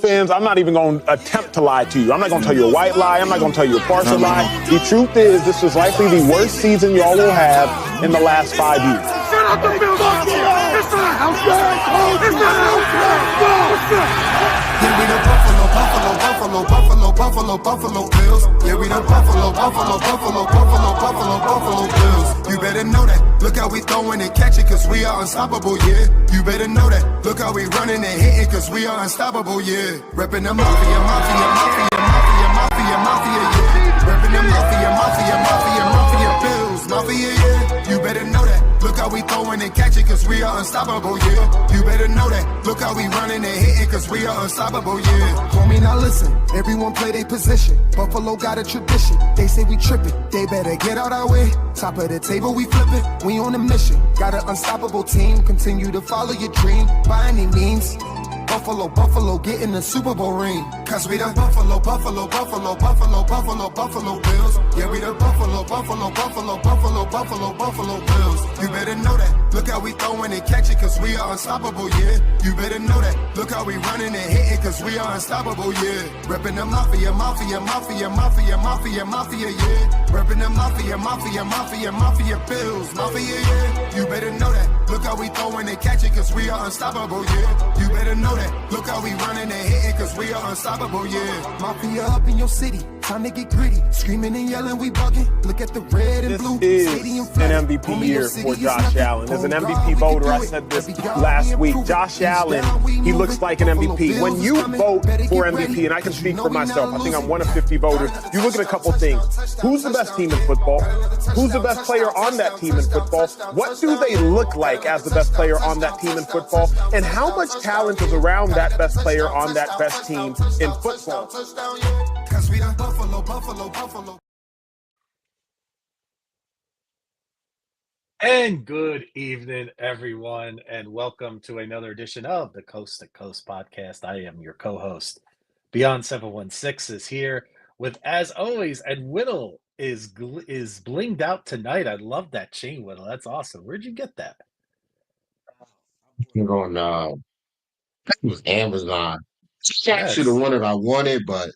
Fans, I'm not even going to attempt to lie to you. I'm not going to tell you a white lie. I'm not going to tell you a partial lie. The truth is, this is likely the worst season y'all will have in the last 5 years. Shut up the field! It's not a house game! It's not a house game! Yeah, we the Buffalo Bills. Yeah, we the Buffalo Bills. You better know that. Look how we throwing and catching, cause we are unstoppable, yeah. You better know that. Look how we running and hitting, cause we are unstoppable, yeah. Reppin' the mafia, yeah. Reppin' the mafia Bills, mafia, yeah. You better know that. Look how we throwing and catching, cause we are unstoppable, yeah. You better know that. Look how we running and hitting, cause we are unstoppable, yeah. Homie, now listen, everyone play their position. Buffalo got a tradition. They say we tripping, they better get out our way. Top of the table, we flipping, we on a mission. Got an unstoppable team, continue to follow your dream by any means. Buffalo, get in the Super Bowl ring. Cause we the Buffalo Bills. Yeah, we the Buffalo Bills. You better know that. Look how we throwing and catching, cause we are unstoppable, yeah. You better know that. Look how we running and hitting, cause we are unstoppable, yeah. Reppin' the mafia, yeah. Reppin' the mafia Bills, mafia, yeah. You better know that. Look how we throwing and catching, cause we are unstoppable, yeah. You better know that. Look how we running and hitting, cause we are unstoppable, yeah. Mafia up in your city, time to get gritty. Screaming and yelling, we bugging. Look at the red and blue. This is an MVP year for Josh Allen. As an MVP voter, I said this last week. Josh Allen, he looks like an MVP. When you vote for MVP, and I can speak for myself, I think I'm one of 50 voters, you look at a couple things. Who's the best team in football? Who's the best player on that team in football? What do they look like as the best player on that team in football? And how much talent is around that best player on that best team in football? And good evening, everyone, and welcome to another edition of the Coast to Coast podcast. I am your co-host, Beyond 716 is here with, as always, and Whittle is blinged out tonight. I love that chain, Whittle. That's awesome. Where'd you get that? On it was Amazon. It's Yeah, actually the one that I wanted, but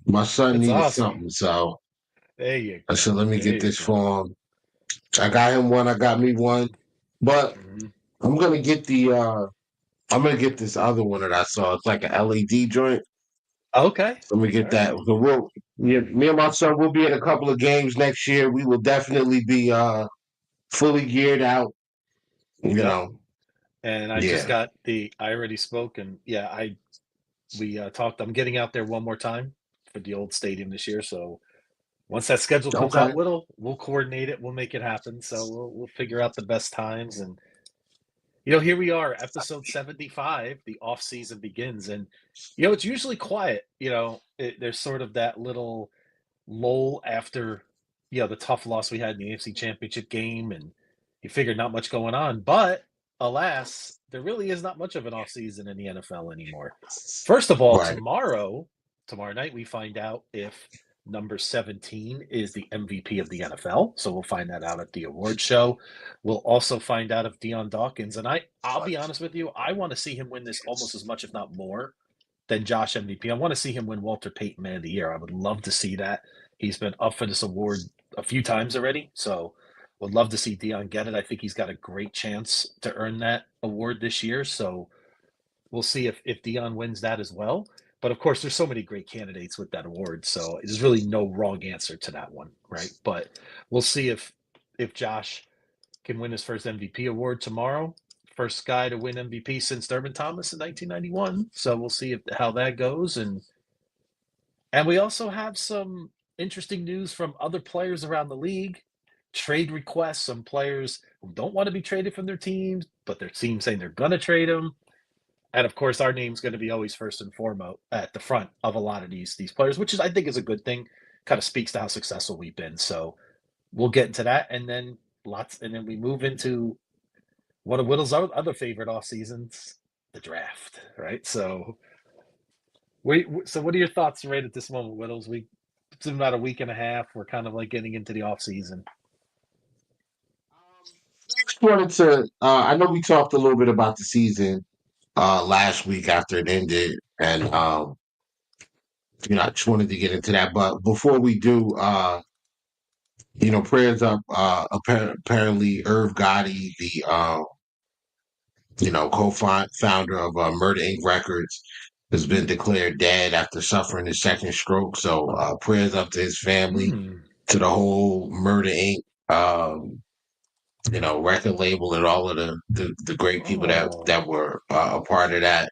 my son it's needed awesome. something, so There you go. I said, "Let me There get this you go. for him." I got him one. I got me one, but Mhm. I'm gonna get I'm gonna get this other one that I saw. It's like an LED joint. Okay. So I'm gonna get All that. right. So me and my son, will be at a couple of games next year. We will definitely be fully geared out. You Yep. know, And I just yeah. got I already spoke, and yeah, we talked. I'm getting out there one more time for the old stadium this year. So once that schedule comes Okay. out, we'll coordinate it. We'll make it happen. So we'll figure out the best times. And here we are, episode 75. The off season begins, and it's usually quiet. There's sort of that little lull after the tough loss we had in the AFC Championship game, and you figured not much going on. But alas, there really is not much of an off season in the NFL anymore. First of all, Right. tomorrow night, we find out if number 17 is the MVP of the NFL. So we'll find that out at the award show. We'll also find out if Deion Dawkins, and I'll be honest with you, I want to see him win this almost as much, if not more, than Josh MVP. I want to see him win Walter Payton Man of the Year. I would love to see that. He's been up for this award a few times already, so would love to see Deion get it. I think he's got a great chance to earn that award this year, so we'll see if Deion wins that as well. But of course, there's so many great candidates with that award, so there's really no wrong answer to that one, right? But we'll see if Josh can win his first MVP award tomorrow. First guy to win MVP since Thurman Thomas in 1991. So we'll see how that goes, and we also have some interesting news from other players around the league. Trade requests, some players who don't want to be traded from their teams, but their team saying they're going to trade them. And of course, our name's going to be always first and foremost at the front of a lot of these players, which I think is a good thing. Kind of speaks to how successful we've been. So we'll get into that, and then we move into one of Whittle's other favorite off seasons, the draft, right? So, what are your thoughts right at this moment, Whittles? It's been about a week and a half. We're kind of like getting into the off season. Just wanted to. I know we talked a little bit about the season, last week after it ended, and I just wanted to get into that. But before we do, prayers up. Apparently, Irv Gotti, the co-founder of Murder Inc. Records, has been declared dead after suffering his second stroke. So prayers up to his family, to the whole Murder Inc. Record label and all of the great people that were a part of that.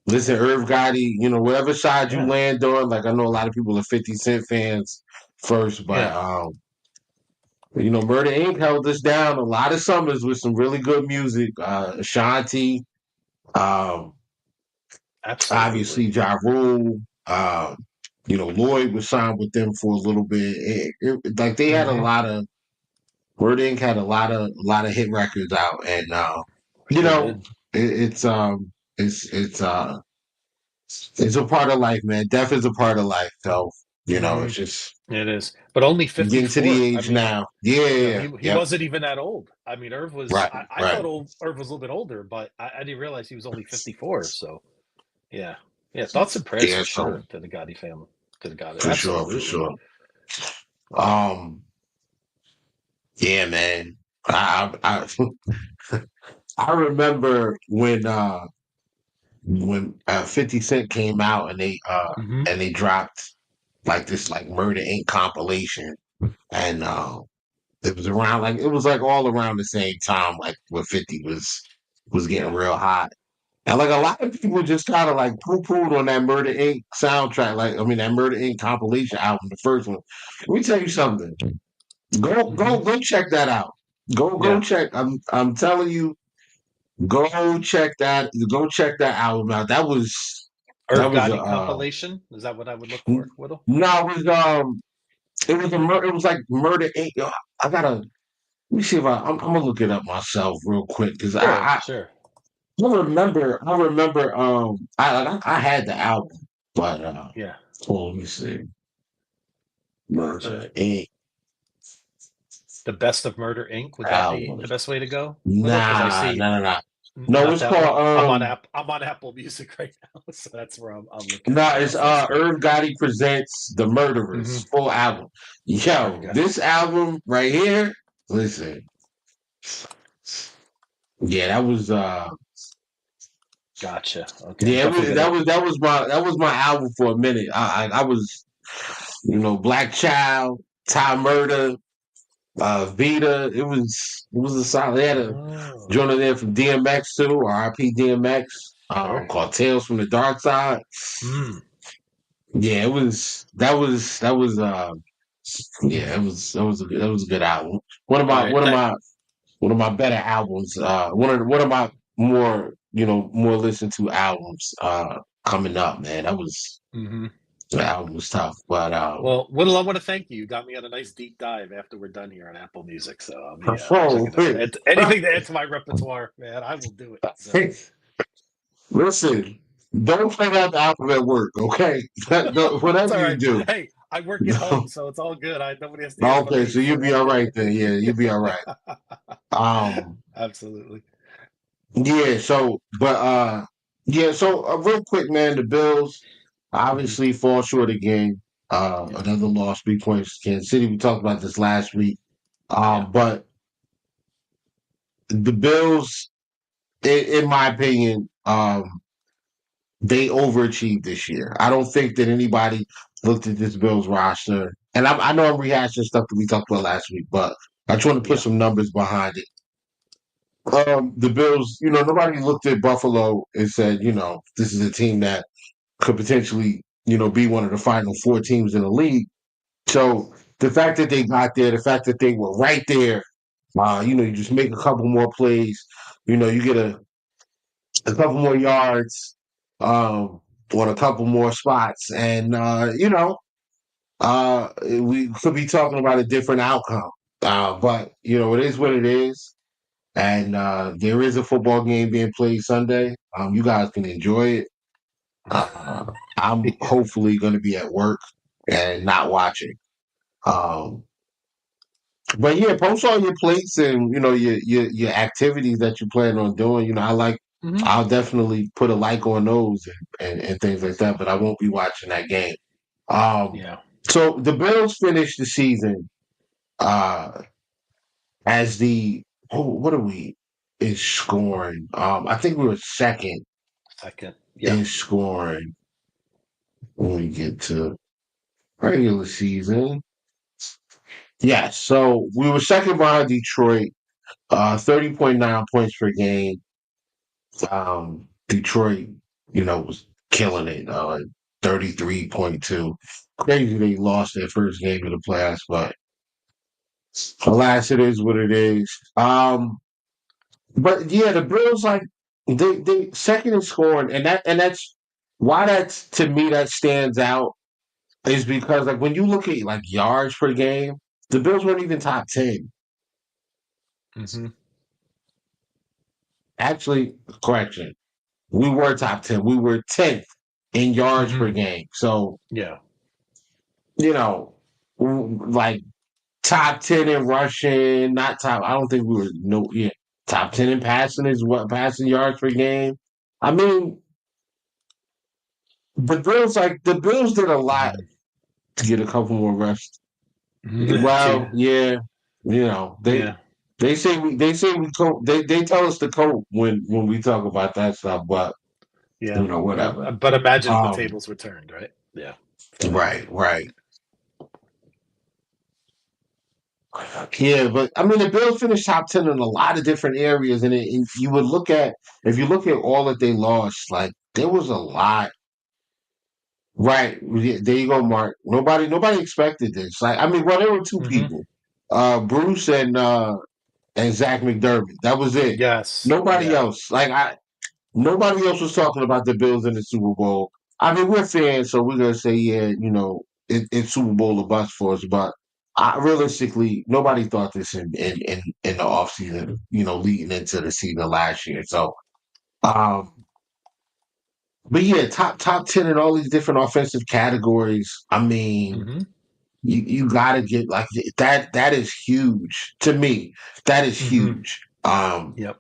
Listen, Irv Gotti, whatever side you land on, like I know a lot of people are 50 Cent fans first, but Murder Inc. held us down a lot of summers with some really good music. Ashanti, um, obviously Ja Rule, Lloyd was signed with them for a little bit. Like they had a lot of Murder Inc. had a lot of hit records out, and it's it's a part of life, man. Death is a part of life, so it's just It is, but only getting to the 54. age now. Yeah, He wasn't even that old. I mean, Irv was. right, I right. thought Irv was a little bit older, but I didn't realize he was only 54. So, yeah, thoughts and prayers Yeah, for so sure to the Gotti family, to the Gotti. for sure, for Absolutely. sure. Um, yeah, man. I remember when 50 Cent came out and they dropped like this like Murder Inc. compilation, and it was around like it was like all around the same time like when 50 was getting real hot. And like a lot of people just kind of like poo-pooed on that Murder Inc. soundtrack, that Murder Inc. compilation album, the first one. Let me tell you something. Go check that out. Go check. I'm telling you, Go check that album out. Irv That was Gotti compilation. Is that what I would look for, Whittle? no, it was like Murder Inc. Yo, let me see if I'm gonna look it up myself real quick because Sure. I remember I had the album, but let me see. Murder Inc. The best of Murder Inc. Would that be album. the best way to go, Whittle? Because I Nah, see no, no, no. No, not it's that one. I'm on called I'm on Apple Music right now, so that's where I'm looking no, at now. it's So that's great. Irv Gotti presents The Murderers full album. Irv Yo, Gotti. this album right here, listen. Yeah, that was Gotcha. Okay, I'm yeah, definitely gonna. that was my album for a minute. I was Black Child, Ty Murder, Vita. It was a solid. They had a Oh, joint in there from DMX too, or RP DMX, sure. called Tales from the Dark Side. Yeah, that was a good album. One of All my right. one of my one of my better albums. One of my more listened to albums coming up, man. Mm-hmm. The album was tough, but Well, Whittle, I want to thank you. You got me on a nice deep dive after we're done here on Apple Music, so I'll be oh, checking it out. Anything to add to my repertoire, man, I will do it. So. listen, don't play that album at work, okay? It's Whatever all you right. do. Hey, I work at home, so it's all good. Nobody has to hear it but Okay, me, so so you'll be we're all all good. right then. Yeah, you'll be all right. Absolutely. Yeah, real quick, man, the Bills Hmm. obviously fall short again. Yeah. Another loss, 3 points to Kansas City. We talked about this last week. Yeah. But the Bills, in my opinion, they overachieved this year. I don't think that anybody looked at this Bills roster, and I know I'm rehashing stuff that we talked about last week, but I just want to put Yeah. some numbers behind it. The Bills, nobody looked at Buffalo and said, this is a team that could potentially, be one of the final four teams in the league. So the fact that they got there, the fact that they were right there, you just make a couple more plays, you get a couple more yards, on a couple more spots, and we could be talking about a different outcome. But it is what it is. And there is a football game being played Sunday. You guys can enjoy it. I'm Yeah. hopefully going to be at work and not watching. Um, But yeah, post all your plates and your activities that you plan on doing. Hmm. I'll definitely put a like on those and things like that. But I won't be watching that game. Um, Yeah. so the Bills finished the season uh as what are we in scoring? I think we were second Second. Yeah. in scoring when we get to regular season. Yeah, so we were second behind Detroit, 30.9 points per game. Detroit, was killing it, 33.2. Crazy they lost their first game of the playoffs, but alas, it is what it is. But yeah, the Bills like they second in scoring, and that's why that's to me that stands out is because like when you look at like yards per game, the Bills weren't even top 10. Hmm. Actually, correction, we were top 10. We were 10th in yards Hmm. per game. So Yeah. you know, like top 10 in rushing, not top. I don't think we were top 10 in passing is what passing yards per game. I mean, the Bills did a lot Hmm. to get a couple more reps. That too. Well, yeah, Yeah. they say we cope. They tell us to cope when we talk about that stuff, but Yeah. whatever. But imagine if the Um, tables were turned, right? Yeah. So right. Yeah, but I mean, the Bills finished top 10 in a lot of different areas, and if you look at all that they lost, like there was a lot. Right, yeah, there you go, Mark. Nobody expected this. Like, I mean, well, there were two hmm. people, Bruce and Zach McDermott. That was it. Yes. Nobody Yeah. else. Nobody else was talking about the Bills in the Super Bowl. I mean, we're fans, so we're gonna say, yeah, it's Super Bowl or bust for us. But realistically, nobody thought this in the offseason, leading into the season last year. So, um, but yeah, top 10 in all these different offensive categories. I mean, Hmm. you gotta get like that. That is huge to me. That is Hmm. huge. Yep.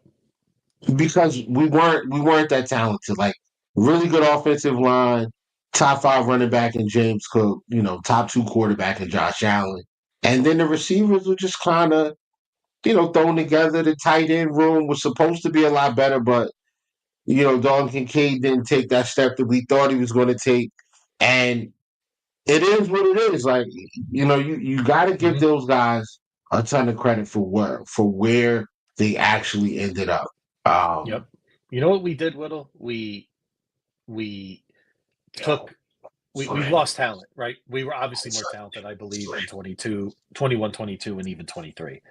Because we weren't that talented. Like really good offensive line, top five running back in James Cook, top two quarterback in Josh Allen, and then the receivers were just kind of thrown together. The tight end room was supposed to be a lot better, but Dalton Kincaid didn't take that step that we thought he was going to take, and it is what it is. Like you got to give Hmm. those guys a ton of credit for where they actually ended up. Yep. Um, You know what we did, Whittle? We took we Right. lost talent, right? We were obviously more talented, I believe, in 22, 21, 22, and even 23.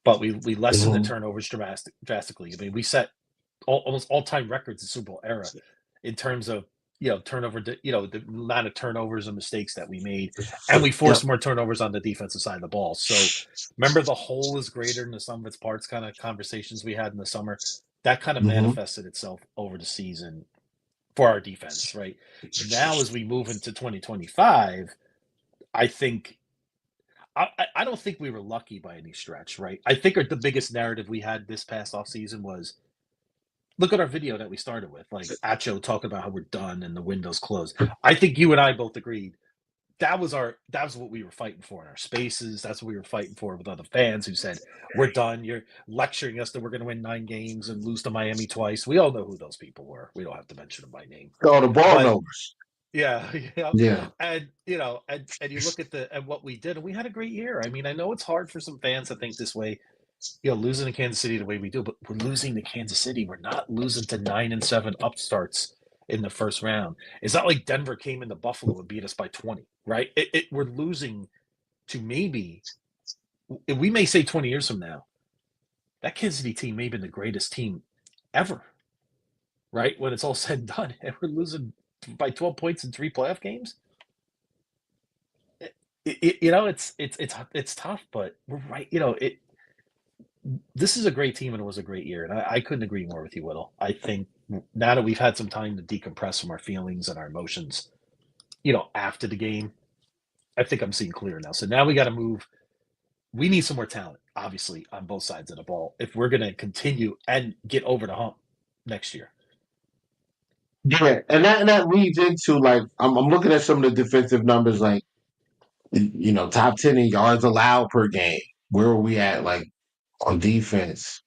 But we lessened the Mhm. turnovers drastically. I mean, we set almost all-time records in Super Bowl era in terms of turnover, the amount of turnovers and mistakes that we made, and we Yep. forced more turnovers on the defensive side of the ball. So remember, the whole is greater than the sum of its parts kind of conversations we had in the summer. That kind of Hmm. manifested itself over the season for our defense, right? Now, as we move into 2025, I think I don't think we were lucky by any stretch, right? I think the biggest narrative we had this past offseason was look at our video that we started with, like Acho talking about how we're done and the window's closed. I think you and I both agreed that was what we were fighting for in our spaces. That's what we were fighting for with other fans who said, we're done. You're lecturing us that we're going to win 9 games and lose to Miami twice. We all know who those people were. We don't have to mention them by name. Oh, the ball But numbers. yeah, yeah. Yeah. And and you look at what we did, and we had a great year. I mean, I know it's hard for some fans to think this way, losing to Kansas City the way we do, but we're losing to Kansas City. We're not losing to 9-7 upstarts in the first round. It's not like Denver came into Buffalo and beat us by 20, right? We're losing to maybe we may say 20 years from now that Kansas City team may have been the greatest team ever, right? When it's all said and done, and we're losing by 12 points in 3 playoff games. It's tough, but we're right. This is a great team and it was a great year, and I couldn't agree more with you, Whittle. I think now that we've had some time to decompress from our feelings and our emotions, after the game, I think I'm seeing clear now. So now we got to move. we need some more talent, obviously, on both sides of the ball if we're going to continue and get over the hump next year. Yeah, and that leads into like I'm looking at some of the defensive numbers, like top 10 in yards allowed per game. Where are we at, like on defense?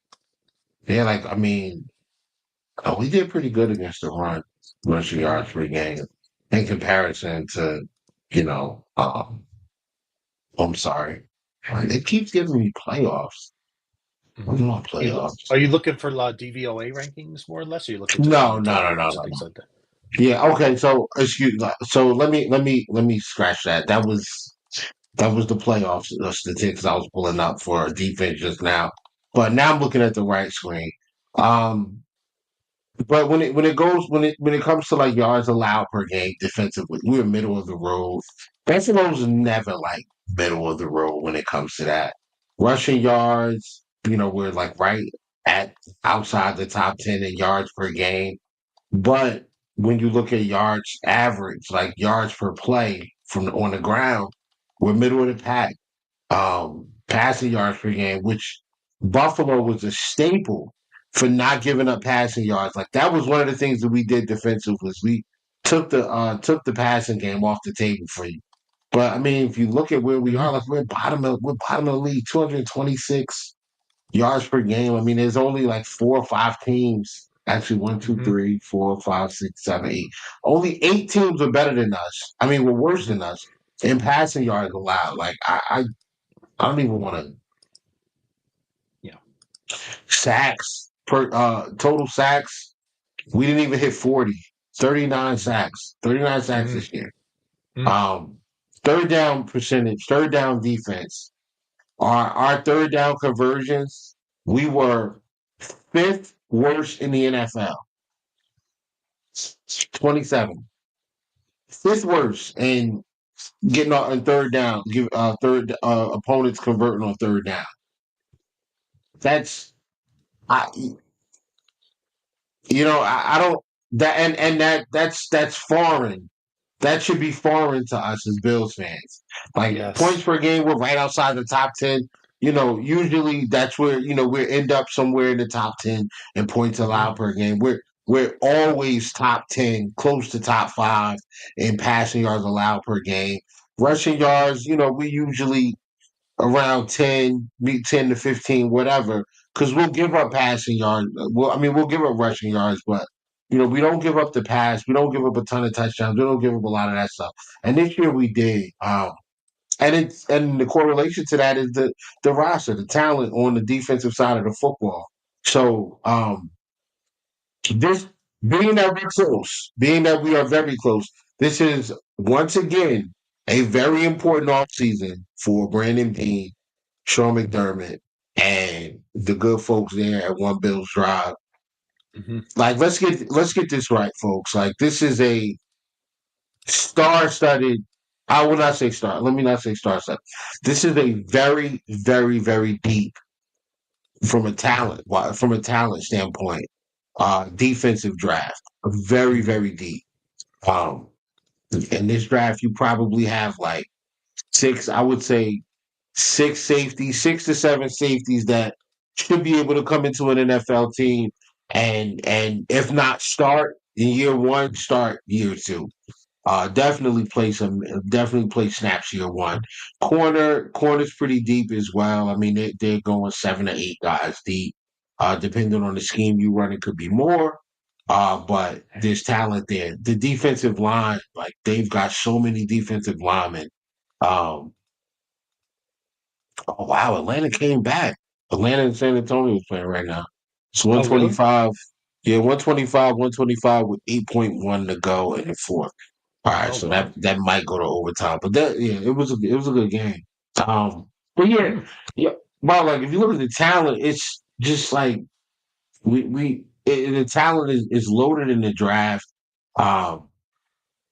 Yeah, like I mean, we did pretty good against the run, rushing yards per game in comparison to, you know, I'm sorry, it keeps giving me playoffs. I don't want playoffs. Are you looking for DVOA rankings more or less? Or are you looking just No, under no, no, no, turnovers no, and things no. like that? Yeah, okay. So so let me scratch that. That was the playoffs statistics I was pulling up for defense just now. But now I'm looking at the right screen. Um, but when it comes to like yards allowed per game defensively, we're middle of the road. Buffalo's never like middle of the road when it comes to that. Rushing yards, we're like right at outside the top 10 in yards per game. But when you look at yards average, like yards per play from on the ground, we're middle of the pack. Passing yards per game, which Buffalo was a staple for not giving up passing yards. Like that was one of the things that we did defensively was we took the passing game off the table for you. But I mean, if you look at where we are, like we're bottom of the league, 226 yards per game. I mean, there's only like 4 or 5 teams. Actually, one, two, three, 4, 5, 6, 7, 8. Only 8 teams are better than us. I mean, we're worse than us in passing yards allowed. Like I don't even want to Yeah. sacks per total sacks. We didn't even hit 40. 39 sacks. 39 sacks this year. Um, third down percentage, third down defense. Our third down conversions, we were fifth worst in the NFL. 27. Fifth worst in getting on third down, give third opponents converting on third down. That's I I don't that and that's foreign. That should be foreign to us as Bills fans. Like points Yes. per game, we're right outside the top 10. Usually that's where we end up somewhere in the top 10 in points allowed per game. We're always top 10, close to top 5 in passing yards allowed per game. Rushing yards, we usually around 10, 10 to 15, whatever, because we'll give up passing yards. We'll give up rushing yards, but we don't give up the pass. We don't give up a ton of touchdowns. We don't give up a lot of that stuff. And this year we did. And the correlation to that is the roster, the talent on the defensive side of the football. So this being that we are very close, this is once again a very important offseason for Brandon Beane, Sean McDermott, and the good folks there at One Bills Drive. Like, let's get this right, folks. Like, this is a star-studded. I will not say star. Let me not say star-studded. This is a very, very, very deep from a talent standpoint. Defensive draft, very, very deep. Um, in this draft, you probably have like six. I would say six safeties, 6 to 7 safeties that should be able to come into an NFL team and if not start in year one, start year two. Definitely play snaps year one. Corner's pretty deep as well. I mean, they're going 7 to 8 guys deep. Depending on the scheme you run, it could be more. But there's talent there. The defensive line, like they've got so many defensive linemen. Um, Oh wow, Atlanta came back. Atlanta and San Antonio is playing right now. It's Oh, really? 125. Yeah, 125 with 8.1 to go in the fourth. All right, Oh, so wow. that might go to overtime. But it was a good game. But yeah, yeah. Well, like if you look at the talent, it's just like the talent is loaded in the draft. Um,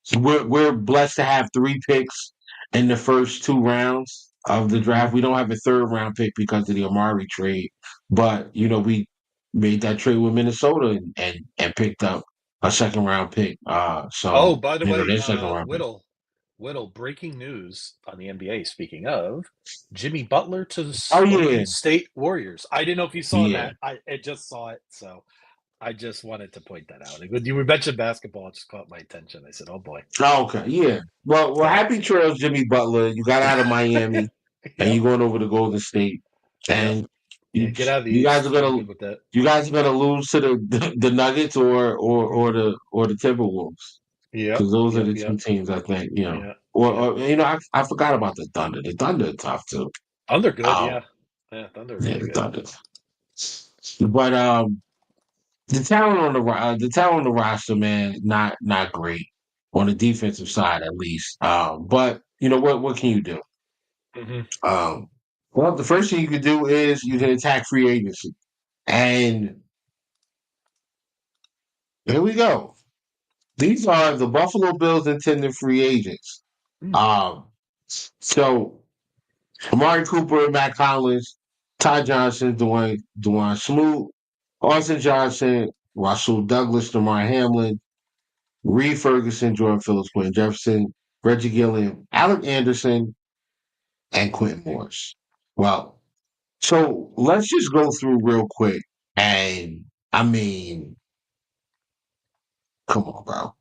so we're blessed to have 3 picks in the first 2 rounds of the draft. We don't have a third round pick because of the Amari trade, but we made that trade with Minnesota and picked up a second round pick. Oh, So by the way, their second round pick. Whittle. Whittle, breaking news on the NBA. Speaking of, Jimmy Butler to the Oh Golden yeah, State Warriors. I didn't know if you saw yeah. that. I just saw it, so I just wanted to point that out. When you mentioned basketball, it just caught my attention. I said, "Oh boy." Oh, okay, yeah. Well, So, happy trails, Jimmy Butler. You got out of Miami and yep, you're going over to Golden State, yep, and yeah. you Get out of the you guys are East. I'm gonna good with that. you guys are gonna lose to the Nuggets or the Timberwolves, Yep, because those are yep, the two yep, teams I think yeah, or yep. I forgot about the Thunder. The Thunder are tough too. Thunder good, Um, yeah, yeah. Thunder yeah, really the good. Thunder. But the talent on the roster, man, not great on the defensive side at least. But you know what can you do? Hmm. Um, well, the first thing you can do is you can attack free agency, and here we go. These are the Buffalo Bills intended free agents. Mm. Um, so Amari Cooper, Matt Collins, Ty Johnson, Dwan Smoot, Austin Johnson, Russell Douglas, Damar Hamlin, Reed Ferguson, Jordan Phillips, Quentin Jefferson, Reggie Gilliam, Alec Anderson, and Quentin Morris. Well, so let's just go through real quick. And I mean, come on, bro.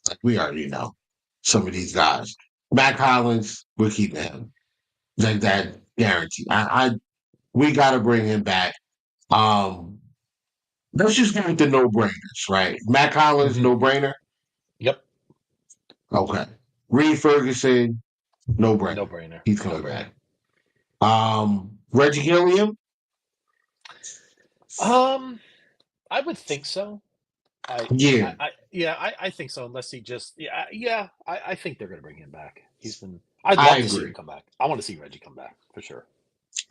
Like we already know some of these guys. Matt Collins, we're keeping him. Like that guarantee. We gotta bring him back. Um, let's just go with the no brainers, right? Matt Collins, Hmm. no brainer. Yep, Okay. Reed Ferguson, no no brainer. brainer, He's no coming brainer. back. Reggie Gilliam, Um, I would think so. yeah, Yeah, I think so. Unless he just, yeah. I think they're going to bring him back. He's been. I'd I love to see him agree. come back. I want to see Reggie come back for sure.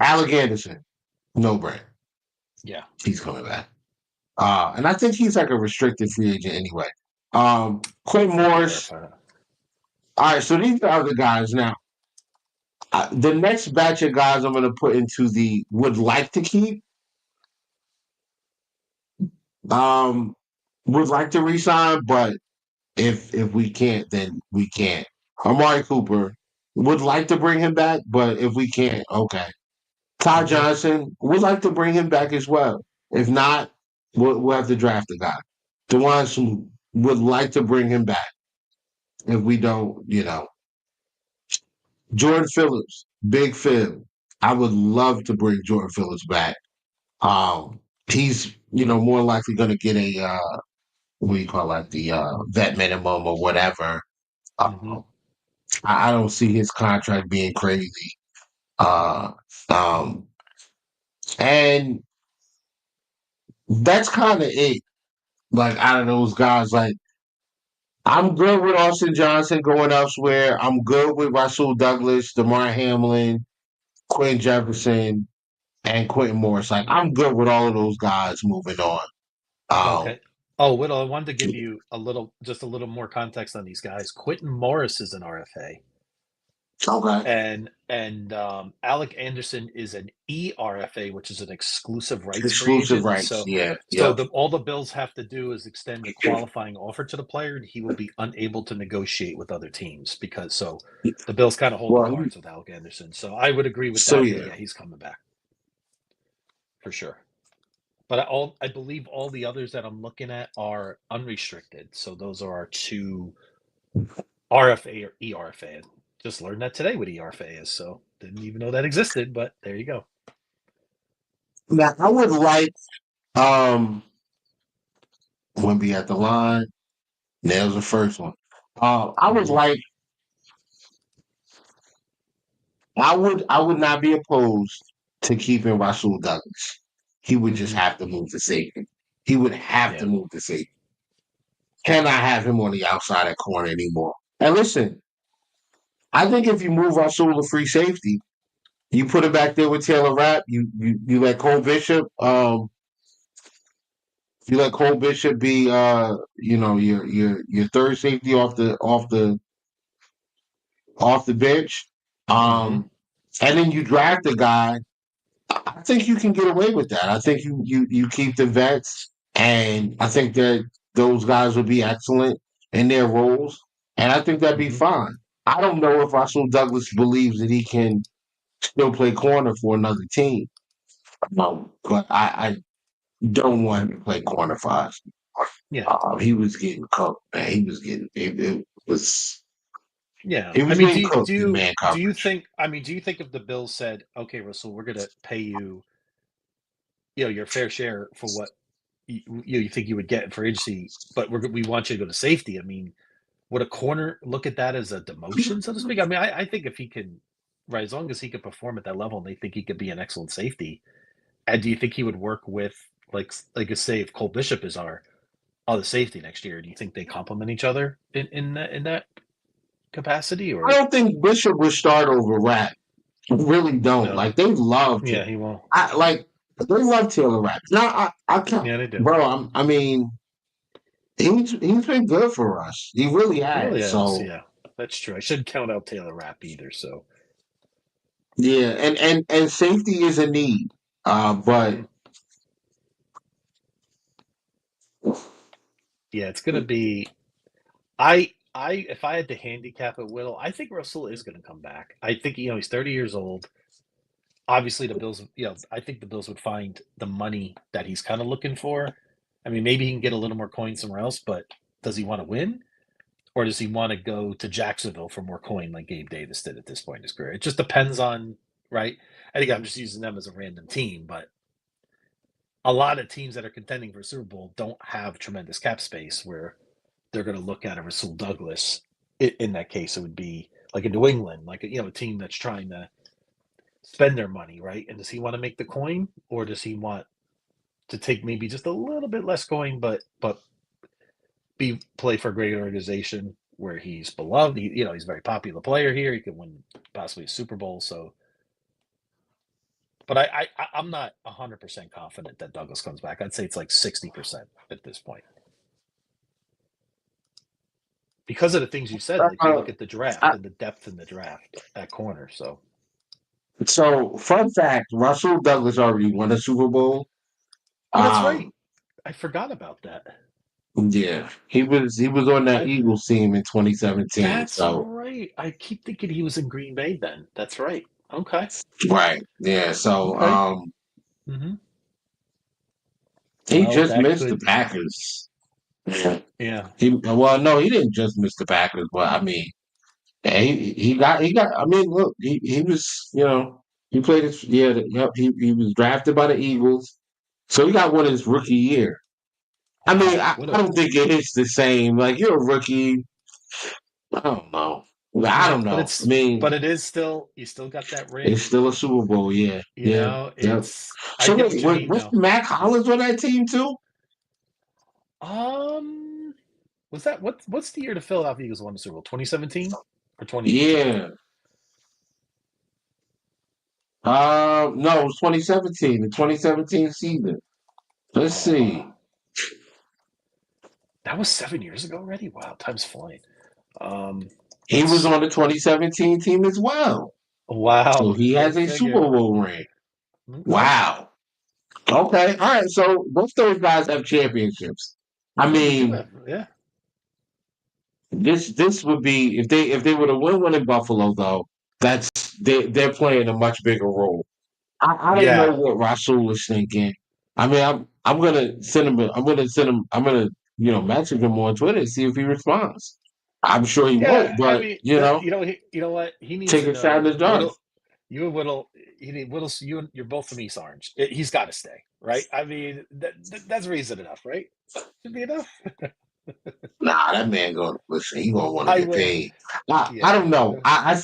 Alec Anderson, no brainer. Yeah. He's coming back. And I think he's like a restricted free agent anyway. Quentin I can Morris. verify that. All right, so these are the guys now. The next batch of guys I'm going to put into the would like to keep. Um, would like to resign, but if we can't, then we can't. Amari Cooper would like to bring him back, but if we can't, okay. Ty Hmm. Johnson would like to bring him back as well. If not, we'll have to draft a guy. Dewan Smoot would like to bring him back. If we don't, Jordan Phillips, Big Phil. I would love to bring Jordan Phillips back. He's more likely going to get a what do you call that, the vet minimum or whatever. Hmm. Um, I don't see his contract being crazy. Uh, um, and that's kind of it. Like out of those guys, like I'm good with Austin Johnson going elsewhere. I'm good with Russell Douglas, Damar Hamlin, Quinn Jefferson, and Quentin Morris. Like I'm good with all of those guys moving on. Um, Okay. Oh, Whittle, I wanted to give you just a little more context on these guys. Quentin Morris is an RFA, okay, and Alec Anderson is an ERFA, which is an exclusive rights free exclusive agent. rights. So, Yeah, so yep. all the Bills have to do is extend a qualifying offer to the player, and he will be unable to negotiate with other teams because the Bills kind of hold the Well, cards with Alec Anderson. So I would agree with so that. yeah, Yeah, he's coming back for sure. But I believe all the others that I'm looking at are unrestricted. So those are our two RFA or ERFA. Just learned that today what ERFA is. So didn't even know that existed, but there you go. now I would like um Wimby at the line. Nails the first one. I would Hmm. like. I would not be opposed to keeping Rasul Douglas. He would just Hmm. have to move to safety. He would have to Yeah. move to safety. Cannot have him on the outside at corner anymore. And listen, I think if you move Rasul to free safety, you put him back there with Taylor Rapp. You let Cole Bishop. You let Cole Bishop be your third safety off the bench. Hmm. And then you draft a guy. I think you can get away with that. I think you keep the vets, and I think that those guys will be excellent in their roles, and I think that'd be Hmm. fine. I don't know if Russell Douglas believes that he can still play corner for another team. But I don't want him to play corner for us. Yeah. He was getting cooked, man. He was getting it was Yeah. he I was mean, getting cooked in man do you coverage. think do you think if the Bills said, "Okay, Russell, we're going to pay you, your fair share for what you think you would get in free agency, but we want you to go to safety." I mean, would a corner look at that as a demotion, so to speak? I mean, I think if he can, right, as long as he could perform at that level and they think he could be an excellent safety, and do you think he would work with, say, if Cole Bishop is our other safety next year, do you think they complement each other in that capacity, I or don't think Bishop would start over Rapp. I really don't. no? Like they love to Yeah, he won't. I like they love Taylor Rapp. Now I can't Yeah, they do. bro, I mean he's been good for us. He really He really has. has. So Yeah, that's true. I shouldn't count out Taylor Rapp either. So, yeah, and safety is a need. But mhm. Yeah, it's gonna be. If I had to handicap it, Will, I think Russell is going to come back. I think he's 30 years old. Obviously, the Bills. I think the Bills would find the money that he's kind of looking for. I mean, maybe he can get a little more coin somewhere else, but does he want to win, or does he want to go to Jacksonville for more coin like Gabe Davis did at this point in his career? It just depends on, right. I think I'm just using them as a random team, but a lot of teams that are contending for a Super Bowl don't have tremendous cap space where they're going to look at a Rasul Douglas. In that case, it would be like a New England, like a team that's trying to spend their money, right? And does he want to make the coin, or does he want to take maybe just a little bit less coin, but be play for a great organization where he's beloved? He's a very popular player here. He could win possibly a Super Bowl. So, but I'm not 100% confident that Douglas comes back. I'd say it's like 60% at this point. Because of the things you said, like you uh, look at the draft I, and the depth in the draft at corner. So, so fun fact, Russell Douglas already won a Super Bowl. oh, that's right. Um I forgot about that. yeah. He was on that I Eagles team in 2017. That's So right. I keep thinking he was in Green Bay then. That's right. Okay. right. Yeah. So Okay. Hmm. he Well, just that missed the could. Packers. Yeah. Yeah. No, he didn't just miss the Packers, but I mean, yeah, he got. I mean, look, he was, he played his, yeah, yep. He was drafted by the Eagles, so he got one his rookie year. I mean, Wow. I don't think it hits the same. Like you're a rookie. I don't know. I Yeah, don't but know. I it's mean, but it is still you still got that it's ring. still a Super Bowl. Yeah, yeah, yeah. It's I So get wait, what you mean what's though. Mac Yeah. Hollins on that team too? Um was that what's the year the Philadelphia Eagles won the Super Bowl? 2017 or 2018? Yeah. No, it was 2017, the 2017 season. Let's Oh, see. that was 7 years ago already? Wow, time's flying. Um He let's was on the see. 2017 team as well. So Wow, he go has a Super figure. Bowl ring. Okay. Wow. Okay. All right. So both those guys have championships. I Yeah, they do mean, have. Yeah. this would be if they were to win one in Buffalo though, that's they're playing a much bigger role. I don't know Yeah. what Rasul is thinking. I mean, I'm gonna send him. I'm gonna message him on Twitter and see if he responds. I'm sure he won't, Yeah. I but mean, you know what? He needs take to a shot in know the dark. Whittle. You and Whittle. You're both from East Orange. He's got to stay, right? I mean, that's reason enough, right? Should be enough. Nah, that man gonna listen. He gonna want to I get will. paid. I Yeah. don't know. I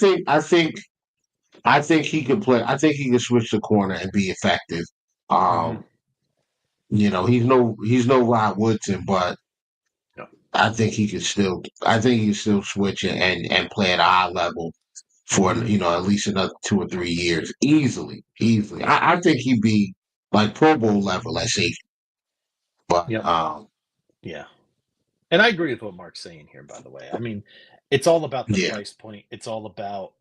think he could play. I think he could switch the corner and be effective. Hmm. Um, he's no Rod Woodson, but No. I think he could still. I think he can still switch and play at a high level for Hmm. at least another 2 or 3 years, easily, easily. I think he'd be like Pro Bowl level at safety. But Yep. Yeah. And I agree with what Mark's saying here. By the way, I mean, it's all about the yeah, price point. It's all about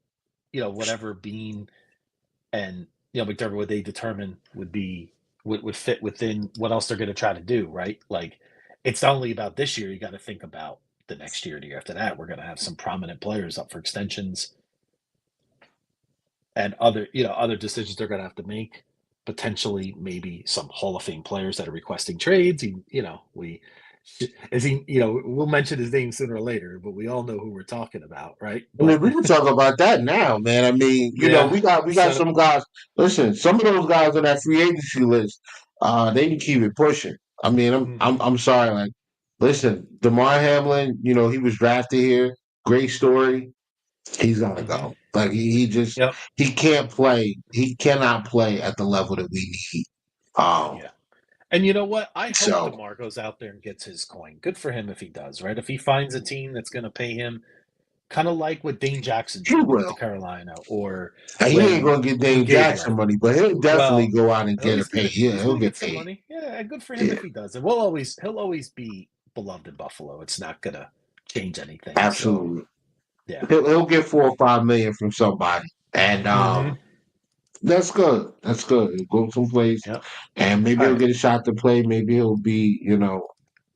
whatever Bean and McDermott, what they determine would fit within what else they're going to try to do, right? Like, it's not only about this year. You got to think about the next year, the year after that, we're going to have some prominent players up for extensions and other decisions they're going to have to make. Potentially, maybe some Hall of Fame players that are requesting trades. We'll mention his name sooner or later, but we all know who we're talking about, right? I mean, But we can talk about that now, man. I mean, yeah, we got so some guys. Listen, some of those guys on that free agency list, they can keep it pushing. I mean, I'm sorry, like, listen, DeMar Hamlin, he was drafted here. Great story. He's gotta go. Like he just yep, he can't play. He cannot play at the level that we need. Um, yeah. And you know what? I hope so DeMar goes out there and gets his coin. Good for him if he does, right? If he finds a team that's going to pay him, kind of like what Dane Jackson he did will. to Carolina, or And he ain't when gonna get when Dane Gabe Jackson left. money, but he'll definitely Well, go out and oh, get a pay. Yeah, he's he'll gonna get get some paid. money. Yeah, good for him Yeah, if he does. And he'll always be beloved in Buffalo. It's not gonna change anything. So absolutely. yeah. He'll get 4 or 5 million from somebody, and Mm-hmm. that's good. That's good. He'll go someplace, Yep. and maybe All he'll right. get a shot to play. Maybe he'll be,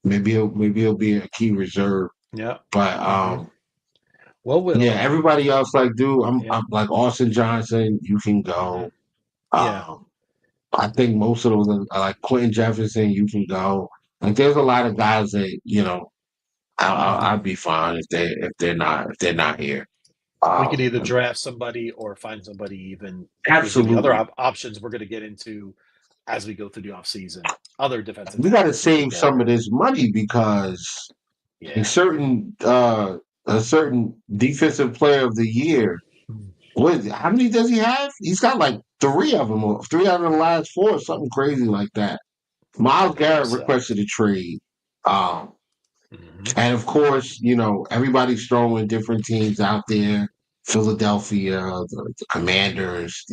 maybe he'll be a key reserve. Yeah. But Mm-hmm. Well, yeah, Whittle. everybody else, like, dude, I'm Yep. like Austin Johnson. You can Mm-hmm. go. Yeah. Um, I think most of those are like Quentin Jefferson. You can go. Like, there's a lot of guys that Mm-hmm. I'd be fine if they're not here. We could Um, either draft somebody or find somebody even. There's going to be other absolutely. options we're going to get into as we go through the offseason. Other defensive We got to tackles we could save get. some of this money because a Yeah. certain uh a certain defensive player of the year. How many does he have? He's got like three of them, or three out of the last four, something crazy like that. I Miles believe Garrett so. requested a trade. Um, Mm-hmm. and of course, everybody's throwing different teams out there. Philadelphia, the Commanders,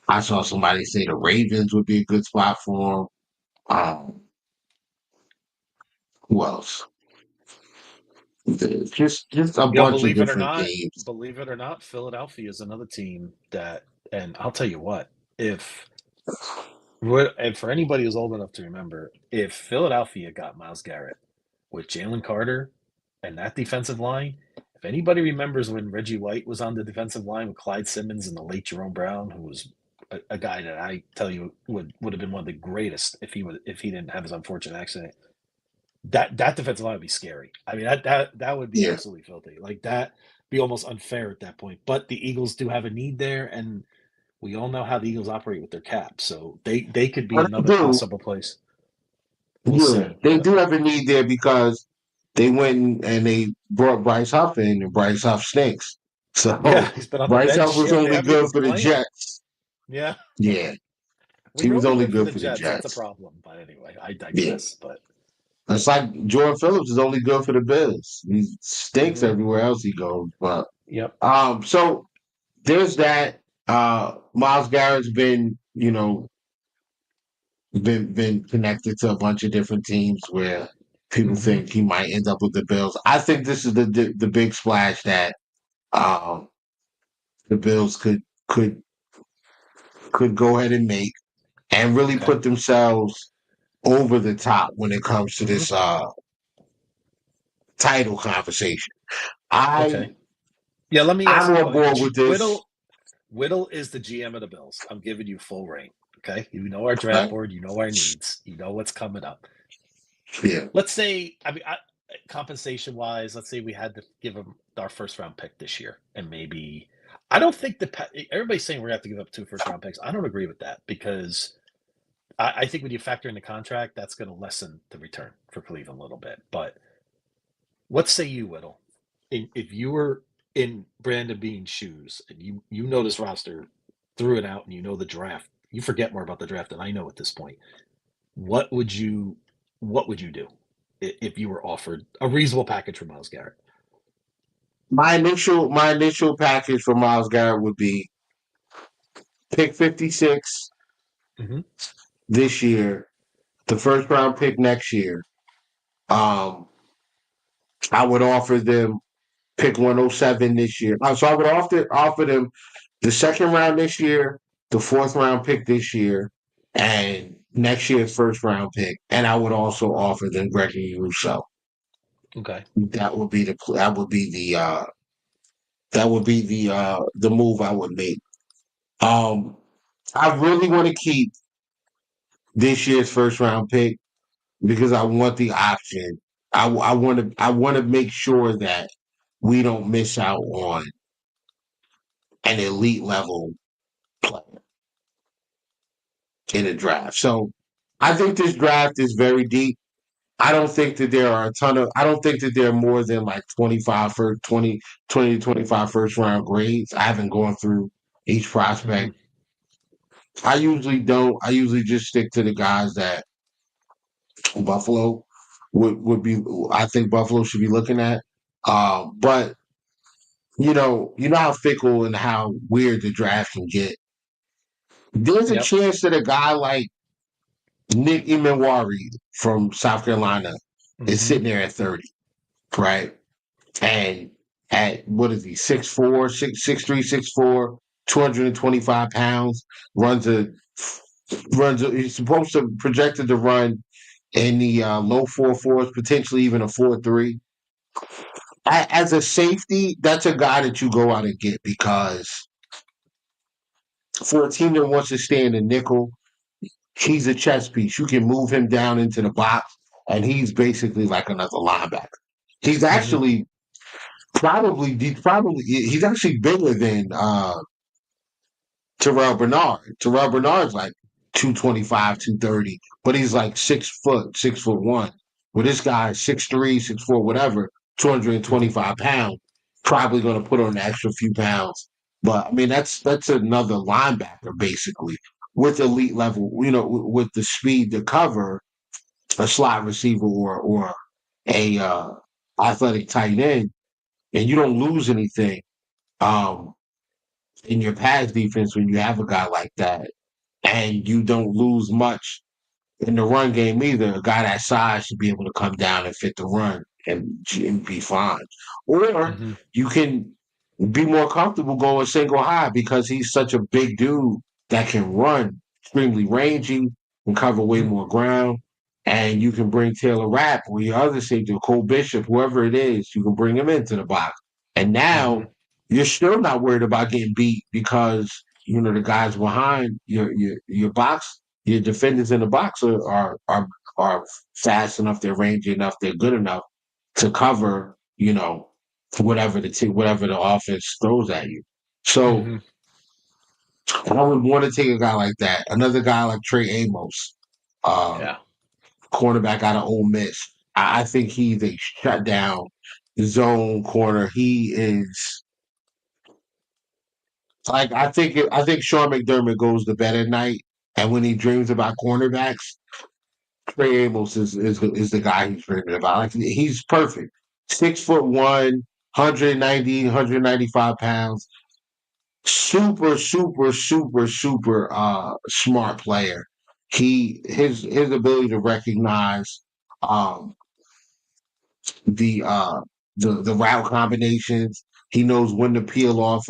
I saw somebody say the Ravens would be a good spot for him. Who else? Just a bunch of different teams. Believe it or not, Philadelphia is another team that, and I'll tell you what, if and for anybody who's old enough to remember, if Philadelphia got Miles Garrett with Jalen Carter and that defensive line, if anybody remembers when Reggie White was on the defensive line with Clyde Simmons and the late Jerome Brown, who was a guy that I tell you would have been one of the greatest if he didn't have his unfortunate accident. That defensive line would be scary. I mean that would be Yeah, absolutely filthy. Like that be almost unfair at that point. But the Eagles do have a need there, and we all know how the Eagles operate with their cap, so they could be but they another do. possible place. We'll Yeah, see. they But do have a need there because they went and they brought Bryce Huff in, and Bryce Huff stinks. yeah, So he's been on the Bryce Huff bench. was Yeah, they only haven't good even for the playing him. Jets. Yeah. Yeah, When he you're was only only good for good the for the Jets, that's a Jets. problem. But anyway, I Yeah, digress. But it's like Jordan Phillips is only good for the Bills. He stinks mhm. everywhere else he goes. But Yep. so there's that. Miles Garrett's been connected to a bunch of different teams where people Hmm. think he might end up with the Bills. I think this is the big splash that um, the Bills could could go ahead and make and really Okay. put themselves over the top when it comes to Hmm. this title conversation. I Okay. Yeah. Let me ask I'm you a on question. board with this. Whittle is the GM of the Bills. I'm giving you full reign. Okay. You know our draft Right? board. You know our needs. You know what's coming up. Yeah. Let's say, compensation wise, let's say we had to give him our first round pick this year, and maybe I don't think everybody's saying we're gonna have to give up 2 first round picks. I don't agree with that because I think when you factor in the contract, that's going to lessen the return for Cleveland a little bit. But what say you, Whittle? If you were in Brandon Beane's shoes and you know this roster through and out, and you know the draft, you forget more about the draft than I know at this point. What would you what would you do if you were offered a reasonable package for Miles Garrett? My initial package for Miles Garrett would be pick 56 Mm-hmm. this year, the first round pick next year. Um, I would offer them pick 107 this year. So I would offer them the second round this year, the fourth round pick this year, and next year's first round pick. And I would also offer them Gregory Rousseau. Okay. That would be the move I would make. Um, I really want to keep this year's first round pick because I want the option. I want to make sure that we don't miss out on an elite level player in a draft. So I think this draft is very deep. I don't think that there are a ton of I don't think that there are more than like 25 for 20 to 25 first round grades. I haven't gone through each Hmm. prospect. I usually don't. I usually just stick to the guys that Buffalo would be I think Buffalo should be looking at. But you know how fickle and how weird the draft can get. There's a Yep. chance that a guy like Nick Imenwari from South Carolina is Hmm. sitting there at 30, right? And at what is he, 6'4", 6'3", 6'4", 225 pounds, he's supposed to projected to run in the low 4.4s, potentially even a 4.3. As a safety, that's a guy that you go out and get because for a team that wants to stay in the nickel, he's a chess piece. You can move him down into the box, and he's basically like another linebacker. He's Hmm. actually probably he's actually bigger than Terrell Bernard. Terrell Bernard's like 225, 230, but he's like 6 foot, 6 foot one. Well, this guy is 6'3", 6'4", whatever, Hmm. 225 pounds. Probably going to put on an extra few pounds. But I mean, that's another linebacker basically with elite level. With the speed to cover a slot receiver or a athletic tight end, and you don't lose anything. Um, in your pass defense when you have a guy like that, and you don't lose much in the run game either. A guy that size should be able to come down and fit the run and be fine. Or Hmm. you can be more comfortable going single high because he's such a big dude that can run, extremely rangy, and cover way Hmm. more ground. And you can bring Taylor Rapp or your other safety, Cole Bishop, whoever it is, you can bring him into the box. And Hmm. now you're still not worried about getting beat because the guys behind your box, your defenders in the box are fast enough, they're rangy enough, they're good enough to cover, whatever the offense throws at you. So Hmm. I would want to take a guy like that. Another guy like Trey Amos, uh, Yeah. cornerback out of Ole Miss. I think he's a shutdown zone corner. He is like I think Sean McDermott goes to bed at night, and when he dreams about cornerbacks, Trey Amos is the guy he's dreaming about. Like he's perfect. 6'1", 190, 195 pounds. Super, super, super, super smart player. His ability to recognize um the uh the route combinations. He knows when to peel off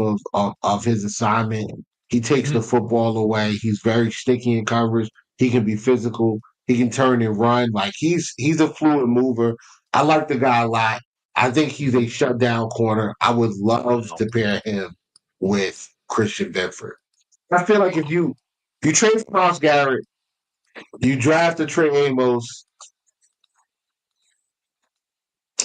of his assignment. He takes Hmm. the football away. He's very sticky in coverage. He can be physical. He can turn and run. Like he's a fluid mover. I like the guy a lot. I think he's a shutdown corner. I would love Wow. to pair him with Christian Benford. I feel like if you trade for Miles Garrett, you draft a Trey Amos,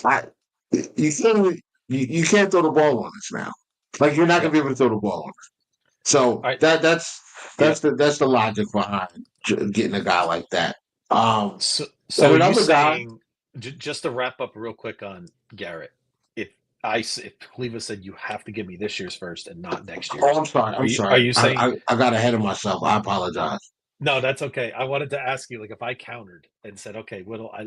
I you can't throw the ball on us now. Like you're not gonna Yep. be able to throw the ball on us. All So right. that's Yep. the logic behind getting a guy like that. Um, So and are you another guy. saying just to wrap up real quick on Garrett? If if Cleveland said you have to give me this year's first and not next Oh, year's, I'm sorry. are I'm you are sorry. you I, saying I I got ahead of myself. I apologize. no? That's okay. I wanted to ask you, like, if I countered and said, okay, Whittle, I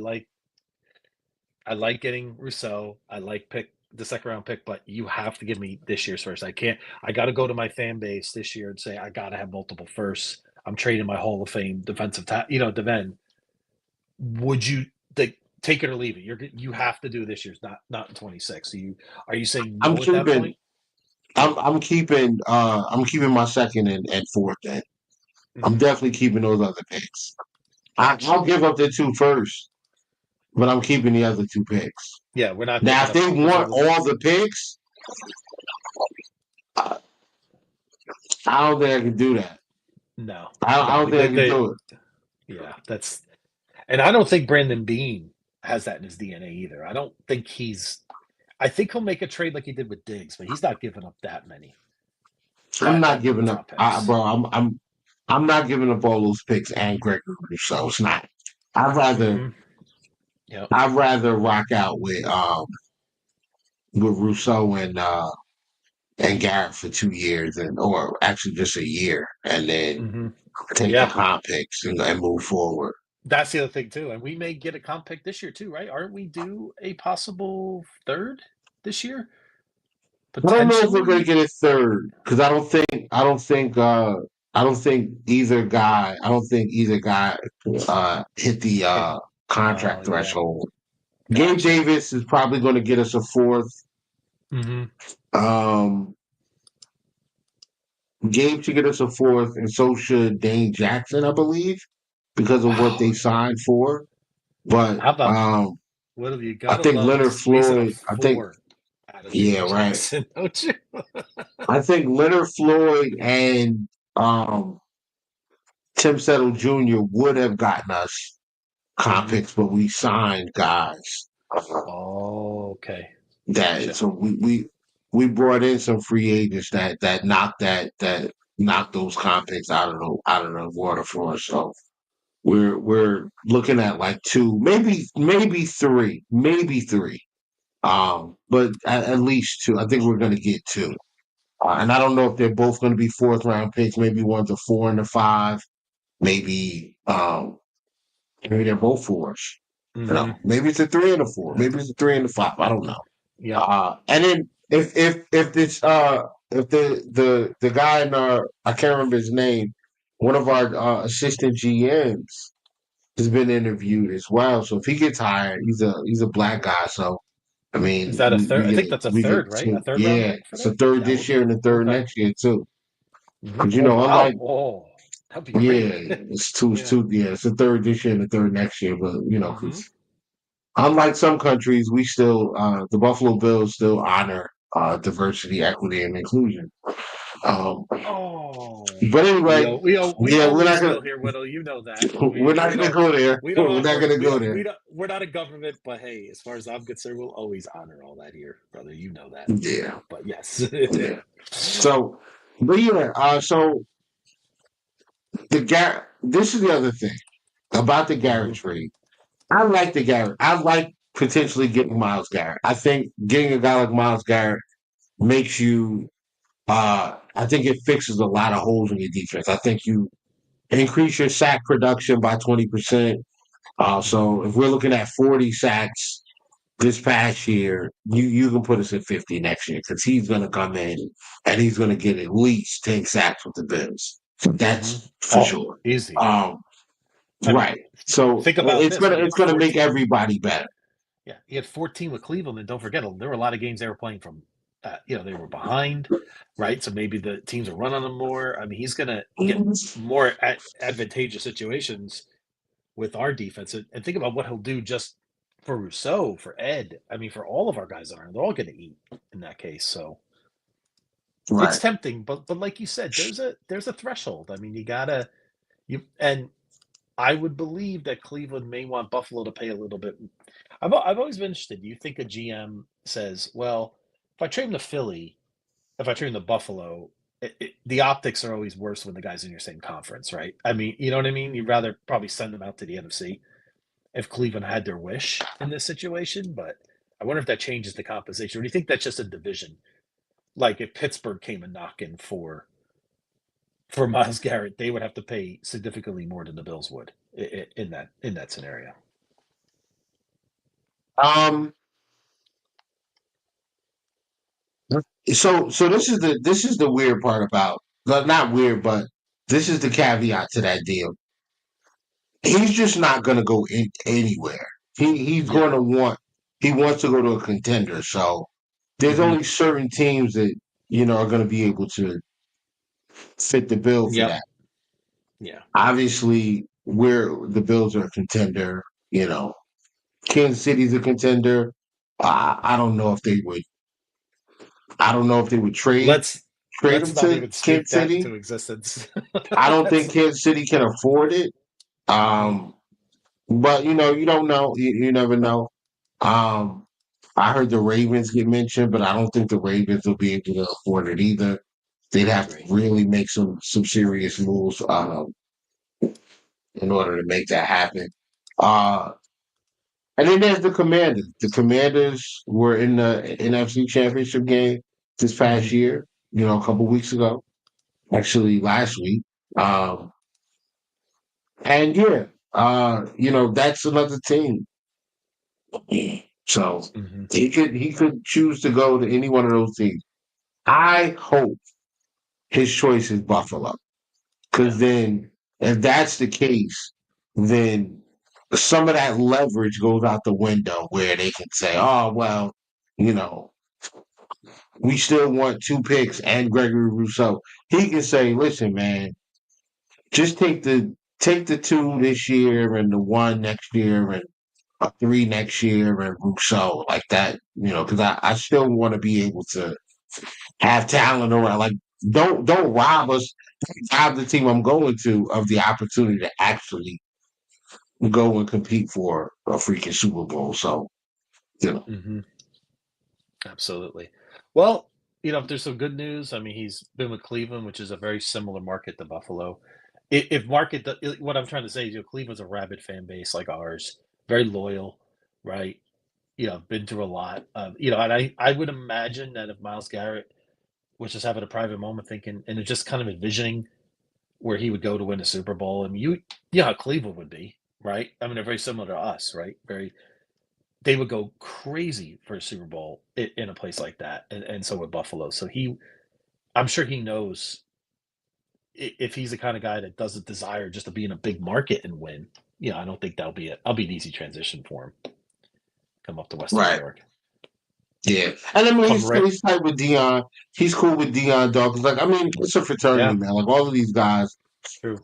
like getting Rousseau. I like pick the second round pick, but you have to give me this year's first. I can't. I got to go to my fan base this year and say I got to have multiple firsts. I'm trading my Hall of Fame defensive, Devin. Would you take it or leave it? You have to do this year's, not in 26. So are you saying I'm no at that keeping. point? Yeah. I'm keeping my second and fourth. Then I'm Hmm. definitely keeping those other picks. I'll Gotcha. give up the two first but I'm keeping the other 2 picks. Yeah, we're not Now, giving if up they want presumably. all the picks, I don't think I can do that. No, I no, don't think I can do it. yeah, that's, and I don't think Brandon Bean has that in his DNA either. I don't think he's. I think he'll make a trade like he did with Diggs, but he's not giving up that many, I'm not that many giving up, top picks. bro. I'm not giving up all those picks and Gregory. So it's not. I'd rather Mm-hmm. Yep. I'd rather rock out with Rousseau and Garrett for 2 years, or actually just a year, and then Mm-hmm. take the Yeah, comp picks and move forward. that's the other thing too, and we may get a comp pick this year too, right? Aren't we due a possible third this year I don't know if we're gonna potentially? get a third because I don't think either guy hit the Hit. Oh contract yeah, threshold. Gabe gotcha. Davis is probably going to get us a fourth. Mm-hmm. Um, Gabe should get us a fourth, and so should Dane Jackson, I believe, because of what they Oh, signed for. But how about what have you I gotta think love Leonard squeezing a Floyd. I think four out of yeah, Dane right. Jackson, don't you? I think Leonard Floyd and um, Tim Settle Jr. would have gotten us comp Mm-hmm. picks, but we signed guys Oh, okay, that gotcha. so we brought in some free agents that knocked those comp picks out of the water for us. So we're looking at like two, maybe three. But at least two. I think we're going to get two. And I don't know if they're both going to be fourth round picks. Maybe one's a 4 and a 5. Maybe maybe they're both fours. Mm-hmm. Maybe it's a 3 and a 4. Maybe it's a 3 and a 5. I don't know. Yep. And then if it's if the guy in our, I can't remember his name, one of our assistant GMs has been interviewed as well. So if he gets hired, he's a black guy. So I Is mean, that a we, third? we I get think that's a we get third, right? A to, third round yeah, pick for it's a them. third That this would year and a third okay. next year too. Mm-hmm. Because Oh unlike wow. Oh, that'd be yeah, great. it's two, Yeah. yeah, it's a third this year and a third next year. But Mm-hmm. because unlike some countries, we still the Buffalo Bills still honor diversity, equity, and inclusion. Um, Oh, but anyway, we yeah, we're not always gonna will here, Whittle. You know that we're not gonna go there. we We're don't not gonna go there. we're not a government, but hey, as far as I'm concerned, we'll always honor all that here, brother. You know that. Yeah, But yes. yeah. So, but yeah, so the Garrett. This is the other thing about the Garrett Hmm. trade. I like the Garrett. I like potentially getting Miles Garrett. I think getting a guy like Miles Garrett makes you. I think it fixes a lot of holes in your defense. I think you increase your sack production by 20%. Hmm. So if we're looking at 40 sacks this past year, you can put us at 50 next year because he's going to come in and he's going to get at least 10 sacks with the Bills. Hmm. That's for Oh, sure. easy. Um, I mean, right. So think about it's this gonna when he it's had gonna make 14. everybody better. Yeah, he had 14 with Cleveland, and don't forget, there were a lot of games they were playing from. They were behind, right? So maybe the teams are running them more. I mean, he's going to get more advantageous situations with our defense. And think about what he'll do just for Rousseau, for Ed. I mean, for all of our guys are they're all going to eat in that case. So it's Right. tempting, but like you said, there's a threshold. I mean, and I would believe that Cleveland may want Buffalo to pay a little bit. I've always been interested. You think a GM says, well, if I trade him to Philly, if I trade him to Buffalo, the optics are always worse when the guy's in your same conference, right? I mean, you know what I mean? You'd rather probably send them out to the NFC if Cleveland had their wish in this situation, but I wonder if that changes the composition. Or do you think that's just a division? Like if Pittsburgh came and knocking for Miles Garrett, they would have to pay significantly more than the Bills would in that scenario. Um. So this is the weird part about, well, not weird, but this is the caveat to that deal. He's just not going to go anywhere. He's Yeah. going to he wants to go to a contender. So there's Hmm. only certain teams that are going to be able to fit the bill for Yep. that. Yeah. Obviously, the Bills are a contender. You know, Kansas City's a contender. I don't know if they would. I don't know if they would trade Let's him not to even speak Kansas that City. into existence. I don't think That's Kansas City can afford it. mhm, Um, but you don't know. You never know. Um, I heard the Ravens get mentioned, but I don't think the Ravens will be able to afford it either. They'd I have to agree. really make some serious moves in order to make that happen. Uh, and then there's the Commanders. The Commanders were in the NFC Championship game this past Mhm, year. A couple weeks ago, actually last week. Um, and yeah, that's another team. So mhm. he could choose to go to any one of those teams. I hope his choice is Buffalo. Because Yeah. then, if that's the case, then some of that leverage goes out the window where they can say, oh, well, you know, we still want 2 picks and Gregory Rousseau. He can say, listen, man, just take the 2 this year and the 1 next year and a 3 next year and Rousseau like that, because I still want to be able to have talent around. Like, don't rob us, rob the team I'm going to of the opportunity to actually go and compete for a freaking Super Bowl. So, you know. Mhm. Absolutely. Well, if there's some good news, I mean, he's been with Cleveland, which is a very similar market to Buffalo. If market, what I'm trying to say is, Cleveland's a rabid fan base like ours, very loyal, right? Been through a lot. And I would imagine that if Miles Garrett was just having a private moment thinking and just kind of envisioning where he would go to win a Super Bowl, I mean, how Cleveland would be, right? I mean, they're very similar to us, right? They would go crazy for a Super Bowl in a place like that, and so would Buffalo. So I'm sure he knows if he's the kind of guy that doesn't desire just to be in a big market and win. I don't think that'll be an easy transition for him. Come up to Western New Right. York, Yeah. And I mean, come right, he's tight with Dion. He's cool with Dion Dawkins. Like, I mean, it's a fraternity, yeah, man. Like, all of these guys, true.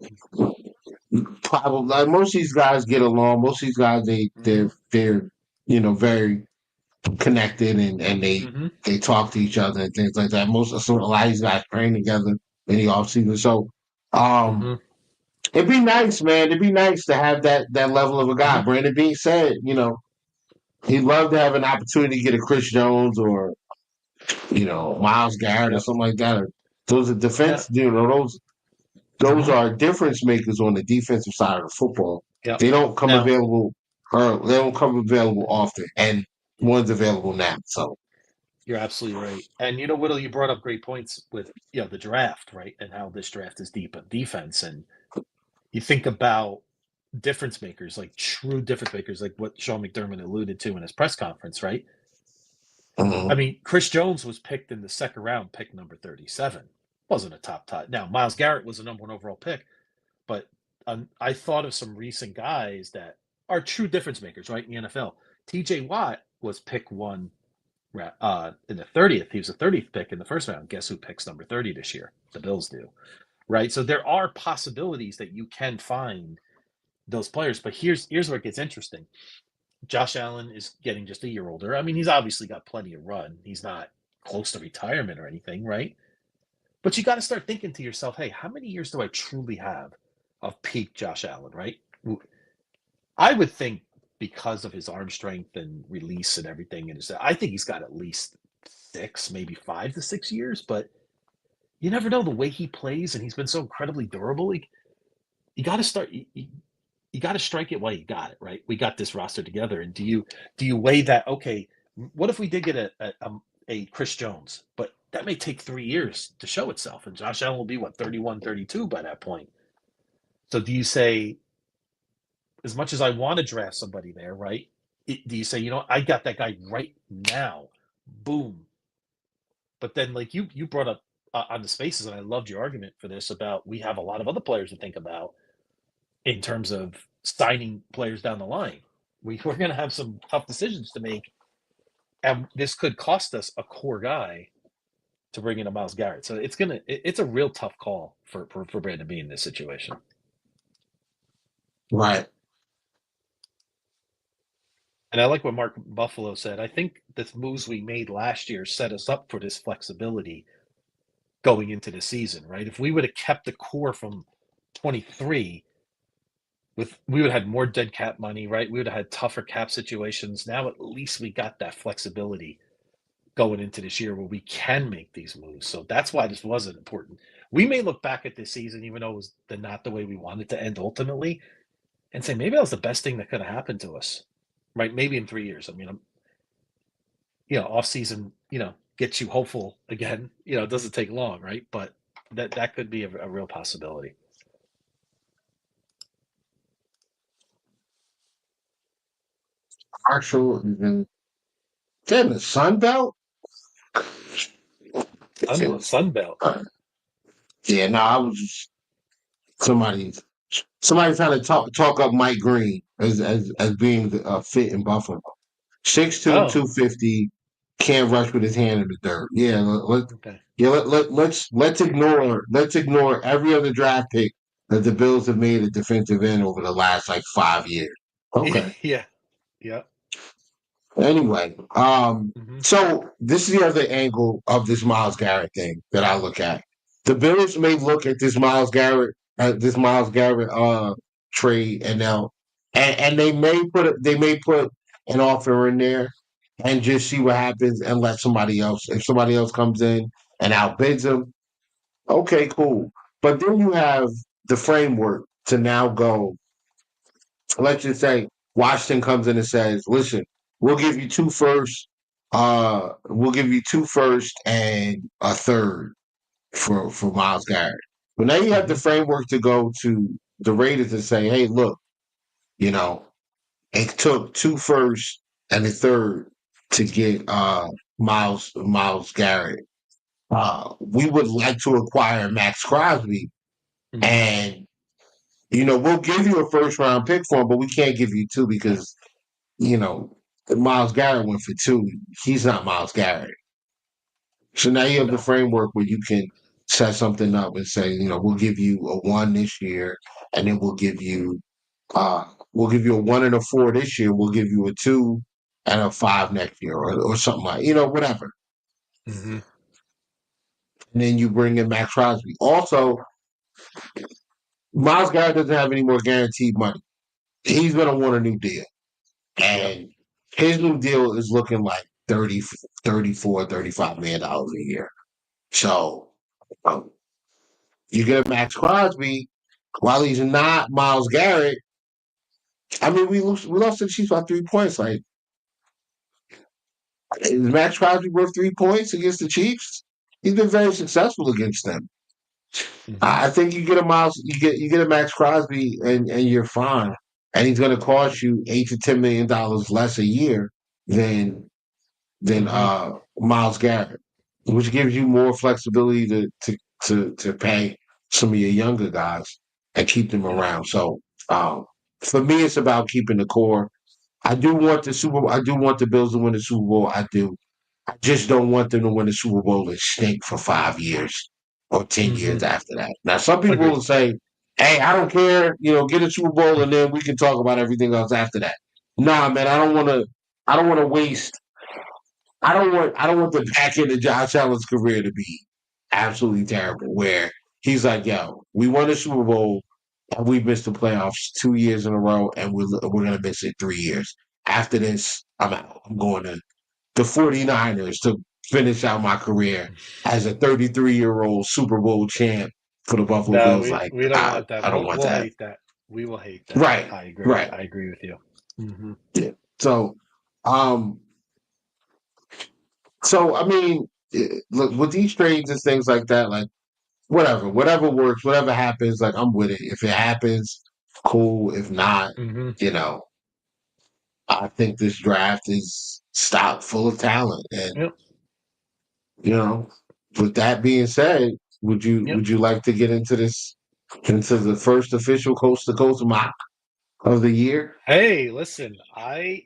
probably, like, most of these guys get along. Most of these guys, Hmm. they're, very connected and Hmm. they talk to each other and things like that. So a lot of these guys train together in the offseason. So, um, Hmm. it'd be nice, man. It'd be nice to have that level of a guy. Hmm. Brandon Beane said, he'd love to have an opportunity to get a Chris Jones or Miles Garrett or Yep. something like that. Those are Yeah. defense, those Hmm. are difference makers on the defensive side of the football. Yep. They don't come Now, available, or they don't come available often, and one's available now. So, you're absolutely right. And Whittle, you brought up great points with the draft, right? And how this draft is deep on defense. And you think about difference makers, like true difference makers, like what Sean McDermott alluded to in his press conference, right? I mhm. mean, Chris Jones was picked in the second round, pick number 37. Wasn't a top. Now, Miles Garrett was a number 1 overall pick, but I thought of some recent guys that are true difference makers, right, in the NFL. TJ Watt was pick 1 in the 30th. He was the 30th pick in the first round. Guess who picks number 30 this year? The Bills do, right? So there are possibilities that you can find those players. But here's where it gets interesting. Josh Allen is getting just a year older. I mean, he's obviously got plenty of run. He's not close to retirement or anything, right? But you got to start thinking to yourself, hey, how many years do I truly have of peak Josh Allen, right? I would think because of his arm strength and release and everything, I think he's got at least 6, maybe 5 to 6 years. But you never know the way he plays, and he's been so incredibly durable. You got to start. You got to strike it while you got it, right? We got this roster together, and do you weigh that? Okay, what if we did get a Chris Jones, but that may take 3 years to show itself, and Josh Allen will be what 31, 32 by that point. So do you say, as much as I want to draft somebody there, right? Do you say, I got that guy right now, boom? But then, like you brought up on the spaces, and I loved your argument for this about we have a lot of other players to think about in terms of signing players down the line. We're going to have some tough decisions to make, and this could cost us a core guy to bring in a Miles Garrett. So it's a real tough call for Brandon Beane in this situation. Right. And I like what Mark Buffalo said. I think the moves we made last year set us up for this flexibility going into the season, right? If we would have kept the core from 23, we would have had more dead cap money, right? We would have had tougher cap situations. Now at least we got that flexibility going into this year where we can make these moves. So that's why this wasn't important. We may look back at this season, even though it was not the way we wanted to end ultimately, and say maybe that was the best thing that could have happened to us, right? Maybe in 3 years. I mean, off season, gets you hopeful again. It doesn't take long, right? But that could be a real possibility. Marshall, then the Sun Belt. Sun Belt. Yeah, no, I was just, somebody somebody trying to talk up Mike Green as being fit in Buffalo. 6'2", Oh, 250, can't rush with his hand in the dirt. Yeah, okay. let's ignore every other draft pick that the Bills have made a defensive end over the last like 5 years. Okay. Yeah. Yeah. Anyway, Mm-hmm. so this is the other angle of this Miles Garrett thing that I look at. The Bills may look at this Miles Garrett trade and they may put an offer in there and just see what happens and let somebody else, if somebody else comes in and outbids them, okay, cool. But then you have the framework to now go, let's just say Washington comes in and says, listen, we'll give you two first and a third for Miles Garrett. But now you have the Mm-hmm. framework to go to the Raiders and say, hey, look, you know, it took two first and a third to get Miles Garrett. We would like to acquire Max Crosby, Mm-hmm. and we'll give you a first round pick for him, but we can't give you two because you know Miles Garrett went for two. He's not Miles Garrett. So now you have the No. framework where you can set something up and say, we'll give you a one this year, and then we'll give you a one and a four this year. We'll give you a two and a five next year, or something like whatever. Mm-hmm. And then you bring in Max Crosby. Also, Miles Garrett doesn't have any more guaranteed money. He's going to want a new deal. Yep. And his new deal is looking like 30, 34, $35 million a year. So um, you get a Max Crosby while he's not Miles Garrett. I mean, we lost to the Chiefs by 3 points. Like, is Max Crosby worth 3 points against the Chiefs? He's been very successful against them. Mm-hmm. I think you get a Max Crosby and you're fine. And he's going to cost you $8 to $10 million less a year than than Mm-hmm. Miles Garrett, which gives you more flexibility to pay some of your younger guys and keep them Yep. around. So for me, it's about keeping the core. I do want the Super Bowl. I do want the Bills to win the Super Bowl. I do. I just don't want them to win the Super Bowl and stink for 5 years or 10 years Mm-hmm. after that. Now, some people Agreed. will say, "Hey, I don't care. Get a Super Bowl and then we can talk about everything else after that." Nah, man, I don't want to. I don't want to waste. I don't want the back end of Josh Allen's career to be absolutely terrible. Where he's like, "Yo, we won the Super Bowl and we missed the playoffs 2 years in a row, and we're gonna miss it 3 years. After this, I'm out. I'm going to the 49ers to finish out my career as a 33-year-old Super Bowl champ for the Buffalo No, Bills." we Like, we don't I, want that. I don't We'll want we'll that. hate that. We will hate that. Right, I agree. right. I agree with you. Mm-hmm. Yeah. So, um, I mean, look, with these trades and things like that, like whatever works, whatever happens, like I'm with it. If it happens, cool. If not, Mm-hmm. you know, I think this draft is stocked full of talent. And Yep. you know, with that being said, would you Yep. would you like to get into the first official coast to coast mock of the year? Hey, listen,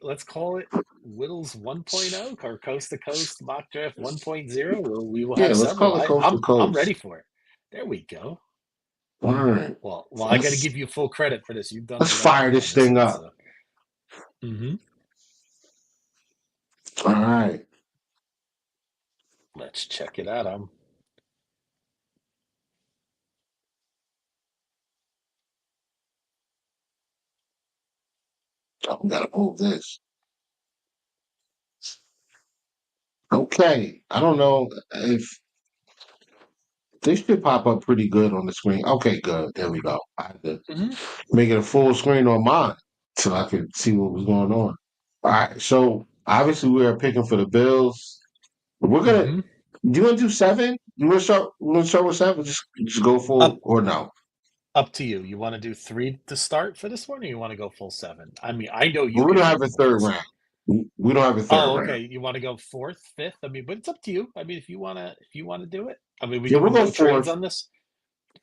let's call it Whittles 1.0 or Coast to Coast Mock Draft 1.0. We will Yeah, have let's several. call it I, coast to I'm coast. ready for it. There we go. All right, Well, I got to let's give you full credit for this. You've done let's the legwork fire on this this thing one, up. so. Hmm. All right. Let's check it out. Oh, we gotta move this. Okay. I don't know if this should pop up pretty good on the screen. Okay, good. There we go. I had to Mhm. make it a full screen on mine so I could see what was going on. All right. So obviously we are picking for the Bills. We're gonna. Mhm. Do you want to do seven? You want to start? You want to start with seven? Just go full Up or no? up to you. You want to do 3 to start for this one, or you want to go full 7? I mean, I know you But we can don't have do a more. third round. We don't have a third Oh, round. okay. You want to go fourth, fifth? I mean, but it's up to you. I mean, if you want to do it. I mean, we Yeah, we'll doing go no trades fourth. on this?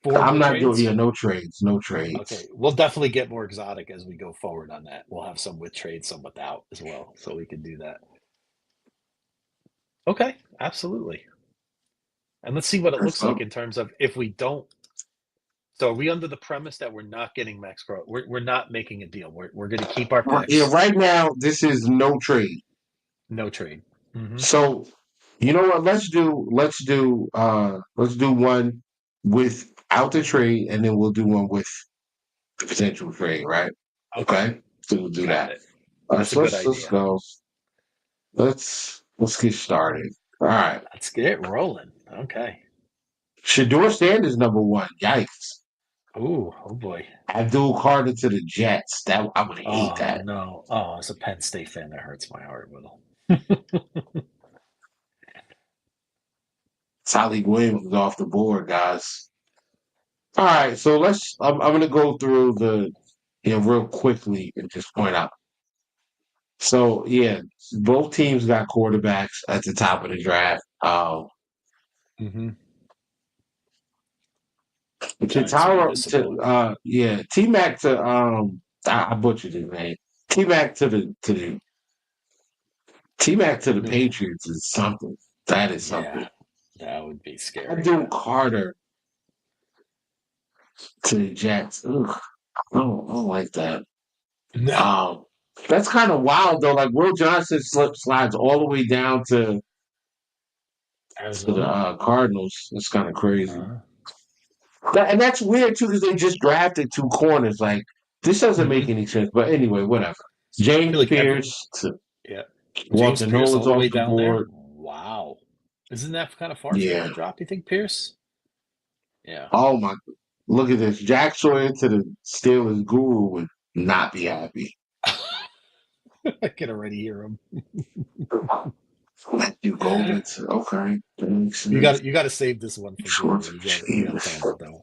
4 I'm no not doing. Yeah, trades? no trades. No trades. Okay. We'll definitely get more exotic as we go forward on that. We'll have some with trades, some without as well, so we can do that. Okay, absolutely. And let's see what it looks like So, in terms of if we don't. So are we under the premise that we're not getting Max Crow? We're not making a deal. We're going to keep our yeah, picks. right now this is no trade. No trade. Hmm. So you know what? Let's do one without the trade, and then we'll do one with the potential trade. Right? Okay, Okay. So we'll do got that. it. All right. That's a So good let's idea. go. Let's get started. All right. Let's get it rolling. Okay. Shador Sanders number one. Yikes. Ooh, oh boy. Abdul Carter to the Jets. That I would hate Oh that. no. Oh, as a Penn State fan, that hurts my heart a little. Tyleek Williams is off the board, guys. All right, so I'm going to go through the real quickly and just point out. So yeah, both teams got quarterbacks at the top of the draft. Hmm. To Giants will be Tyra to disappointed. T Mac to I butchered his name. T Mac to the T Mac to the New, Patriots is something. That is something. yeah, that would be scary. Abdul Carter to the Jets. Ugh, I don't like that. No, Um, that's kind of wild though. Like Will Johnson slides all the way down to the Arizona. Cardinals. That's kind of crazy. Uh, And that's weird too because they just drafted two corners. Like this doesn't make hmm. any sense. But anyway, whatever. I feel James like every Pierce to yeah. James Walter Pierce Nolan's all the off way the down there. board. Wow. Isn't that kind of far for him to Yeah. drop? You think Pierce? Yeah. Oh my. Look at this. Jack Sawyer to the Steelers guru would not be happy. I can already hear him. Matthew Golden. Okay. That makes sense. You got to save this one for Guru. Schwartz. You got to talk about that one.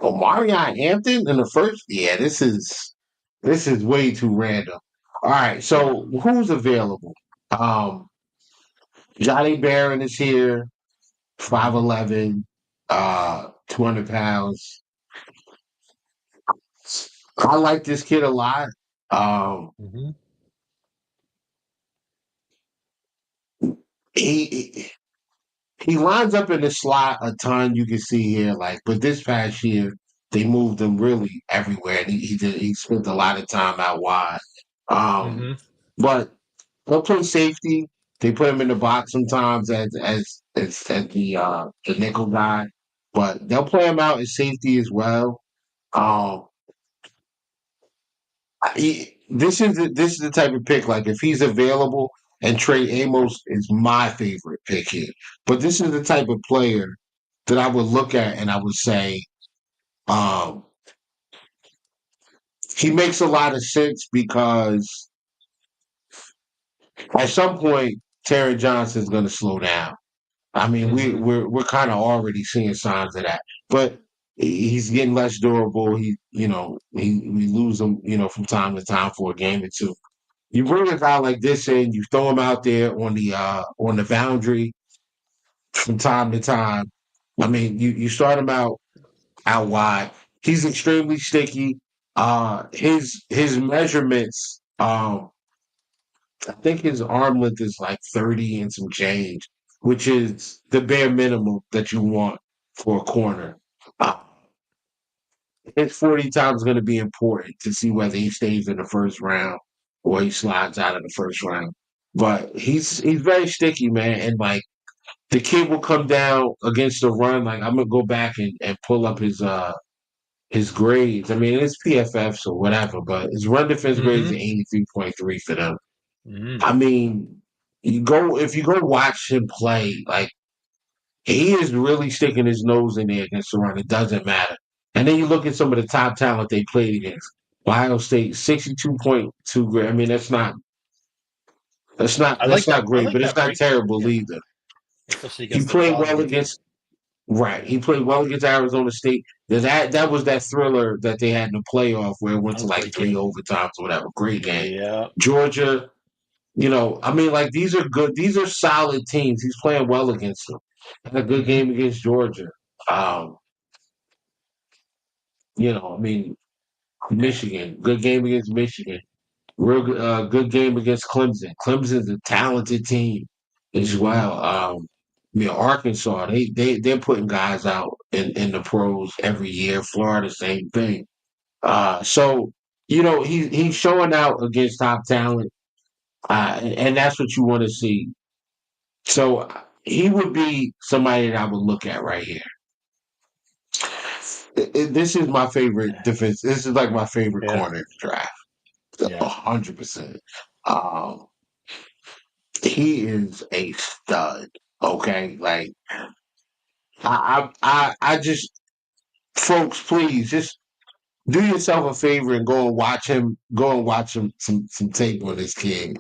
Oh, Marion Hampton in the first. Yeah, this is way too random. All right, Yeah. so who's available? Um, Johnny Barron is here, Hmm. 5'11", 200 pounds. I like this kid a lot. Um, Hmm. he he lines up in the slot a ton. You can see here, like, but this past year they moved him really everywhere. And he spent a lot of time out wide. Um, Hmm. but they'll play safety. They put him in the box sometimes as the nickel guy, but they'll play him out as safety as well. Um, this is the type of pick like if he's available, and Trey Amos is my favorite pick here. But this is the type of player that I would look at and I would say um, he makes a lot of sense because at some point Terry Johnson's going to slow down. I mean, Hmm. we're kind of already seeing signs of that, but he's getting less durable. We lose him, from time to time for a game or two. You bring a guy like this in, you throw him out there on the boundary from time to time. I mean, you start him out wide. He's extremely sticky. His measurements. I think his arm length is like 30 and some change, which is the bare minimum that you want for a corner. Uh, his 40 time is going to be important to see whether he stays in the first round or he slides out of the first round. but he's very sticky, man. And like the kid will come down against the run. Like I'm gonna go back and pull up his grades. I mean, it's PFFs or whatever, but his run defense grades are 83.3 for them. I mean, if you go watch him play, like he is really sticking his nose in there against the run. It doesn't matter. And then you look at some of the top talent they played against. Ohio State, 62.2 grade. I mean, I that's like not that. I great, like but it's that not breakdown. terrible Yeah, either. especially He against the played well quality team. against right. He played well against Arizona State. That was that thriller that they had in the playoff where it went That to was a like great three game. overtimes or whatever. Great game. Yeah. Georgia, I mean, like these are good. These are solid teams. He's playing well against them. Had a good hmm game against Georgia. Um, I mean, Michigan, good game against Michigan. Good game against Clemson. Clemson's a talented team as hmm well. Arkansas, they're putting guys out in the pros every year. Florida, same thing. So he's showing out against top talent, and that's what you want to see. So he would be somebody that I would look at right here. This is my favorite defense. This is like my favorite Yeah. corner in the draft. Yeah. 100%. Um, he is a stud. Okay, like I just folks, please just do yourself a favor and go and watch him. Go and watch him some tape on this kid.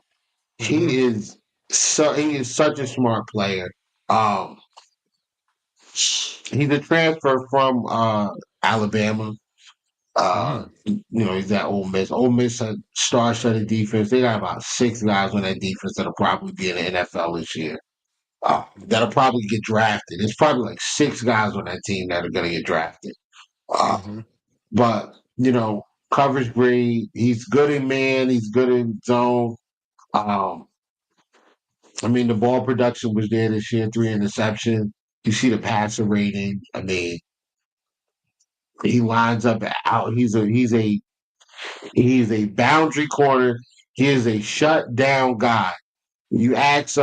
hmm He is such a smart player. Um, he's a transfer from Alabama. He's at Ole Miss. Ole Miss had star-studded defense. They got about 6 guys on that defense that'll probably be in the NFL this year. That'll probably get drafted. There's probably like 6 guys on that team that are going to get drafted. Uh, hmm but coverage grade. He's good in man. He's good in zone. Um, I mean, the ball production was there this year. 3 interceptions. You see the passer rating. I mean, he lines up out. He's a boundary corner. He is a shutdown guy. You ask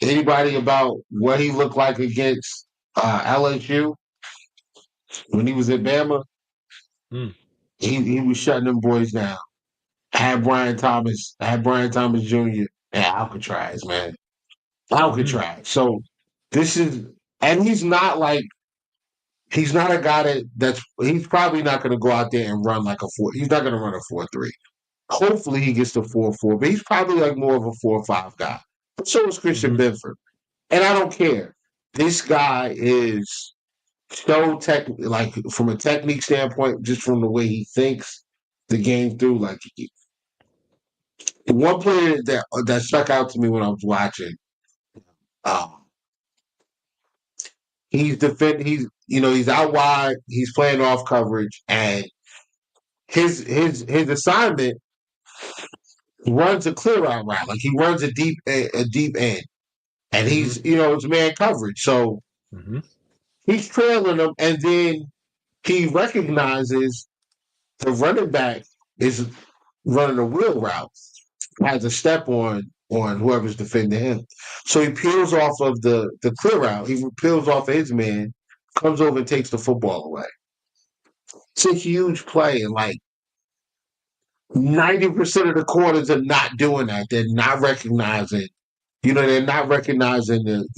anybody about what he looked like against LSU when he was at Bama, Mm. he was shutting them boys down. Had Brian Thomas Jr. and Alcatraz, man. Mm. Alcatraz. So this is, and he's not a guy he's probably not going to go out there and run like a four. He's not going to run a 4-3. Hopefully he gets to 4-4, but he's probably like more of a 4-5 guy. But so is Christian hmm Benford. And I don't care. This guy is so like from a technique standpoint, just from the way he thinks the game through. Like one player that stuck out to me when I was watching, um, he's defend. He's out wide. He's playing off coverage, and his assignment runs a clear out route. Like he runs a deep end, and hmm it's man coverage. So hmm he's trailing him, and then he recognizes the running back is running a wheel route, has a step on whoever's defending him. So he peels off of the clear route. He peels off of his man, comes over and takes the football away. It's a huge play, and like 90% of the corners are not doing that. They're not recognizing. They're not recognizing the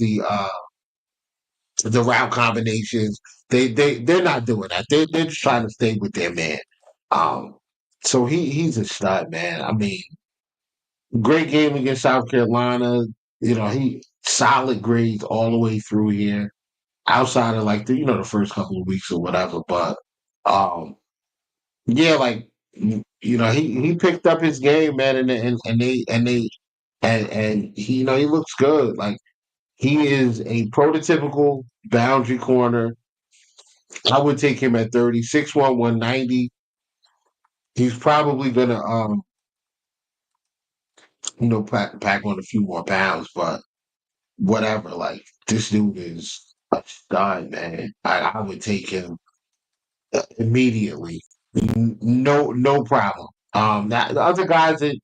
route combinations. They're not doing that. They're just trying to stay with their man. Um, so he's a stud, man. I mean, great game against South Carolina. He solid grades all the way through here, outside of like the first couple of weeks or whatever. But yeah, like he picked up his game, man, and he he looks good. Like he is a prototypical boundary corner. I would take him at 36'1", 190. He's probably gonna pack on a few more pounds, but whatever. Like this dude is a stud, man. I would take him immediately. No problem. The other guys that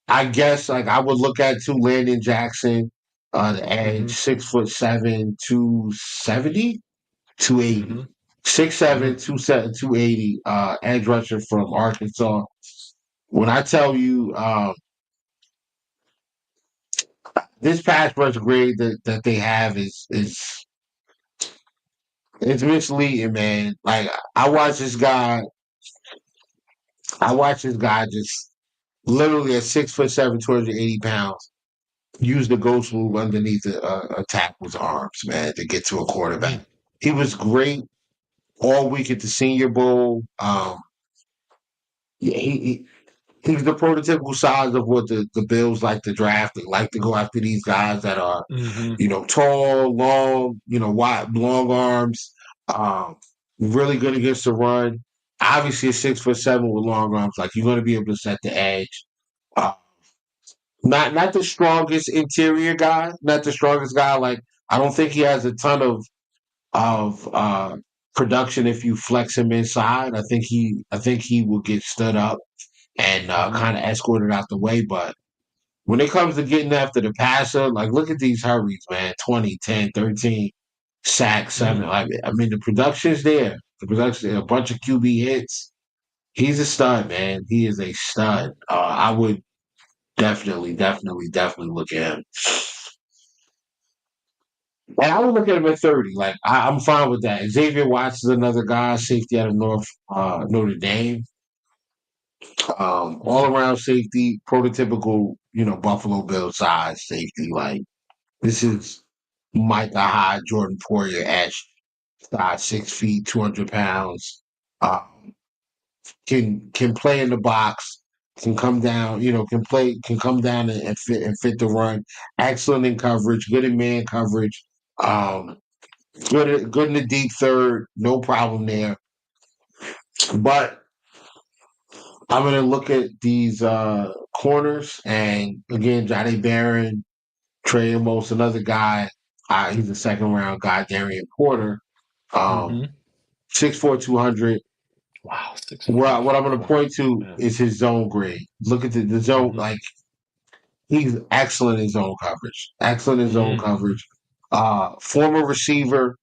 I guess like I would look at too Landon Jackson, the edge, Mm-hmm. 6'7", 270, 280. Mm-hmm. 6'7", Mm-hmm. 280, edge rusher from Arkansas. When I tell you this pass rush grade that they have is it's misleading, man. Like I watch this guy just literally at 6'7", 280 pounds, use the ghost move underneath a tackle's arms, man, to get to a quarterback. He was great all week at the Senior Bowl. Yeah, he's the prototypical size of what the Bills like to draft. They like to go after these guys that are, Mm-hmm. tall, long, wide, long arms, um, really good against the run. Obviously, a 6'7" with long arms, like you're going to be able to set the edge. Uh, not the strongest interior guy, not the strongest guy. Like I don't think he has a ton of production if you flex him inside. I think he will get stood up and Mm-hmm. kind of escorted out the way. But when it comes to getting after the passer, like look at these hurries, man. 20, 10, 13, sack, 7. Mm. I mean, the production's there. The production, a bunch of QB hits. He's a stud, man. He is a stud. I would definitely look at him. And I would look at him at 30. Like, I'm fine with that. Xavier Watts is another guy, safety out of Notre Dame. All Mm. around safety, prototypical, Buffalo Bill size safety. Like this is Micah Hyde, Jordan Poyer etched, size 6 feet, 200 pounds. Can play in the box, can come down, can come down and fit the run. Excellent in coverage, good in man coverage. Um, good in the deep third, no problem there. But I'm gonna look at these corners, and again, Johnny Barron, Trey Amos, another guy. He's a second round guy, Darian Porter. Mm-hmm. 6'4", 200. Wow, 6'4", What I'm going to 200. point to Yeah. is his zone grade. Look at the zone. Mm-hmm. Like he's excellent in zone coverage. Excellent in zone Mm. coverage. Former receiver.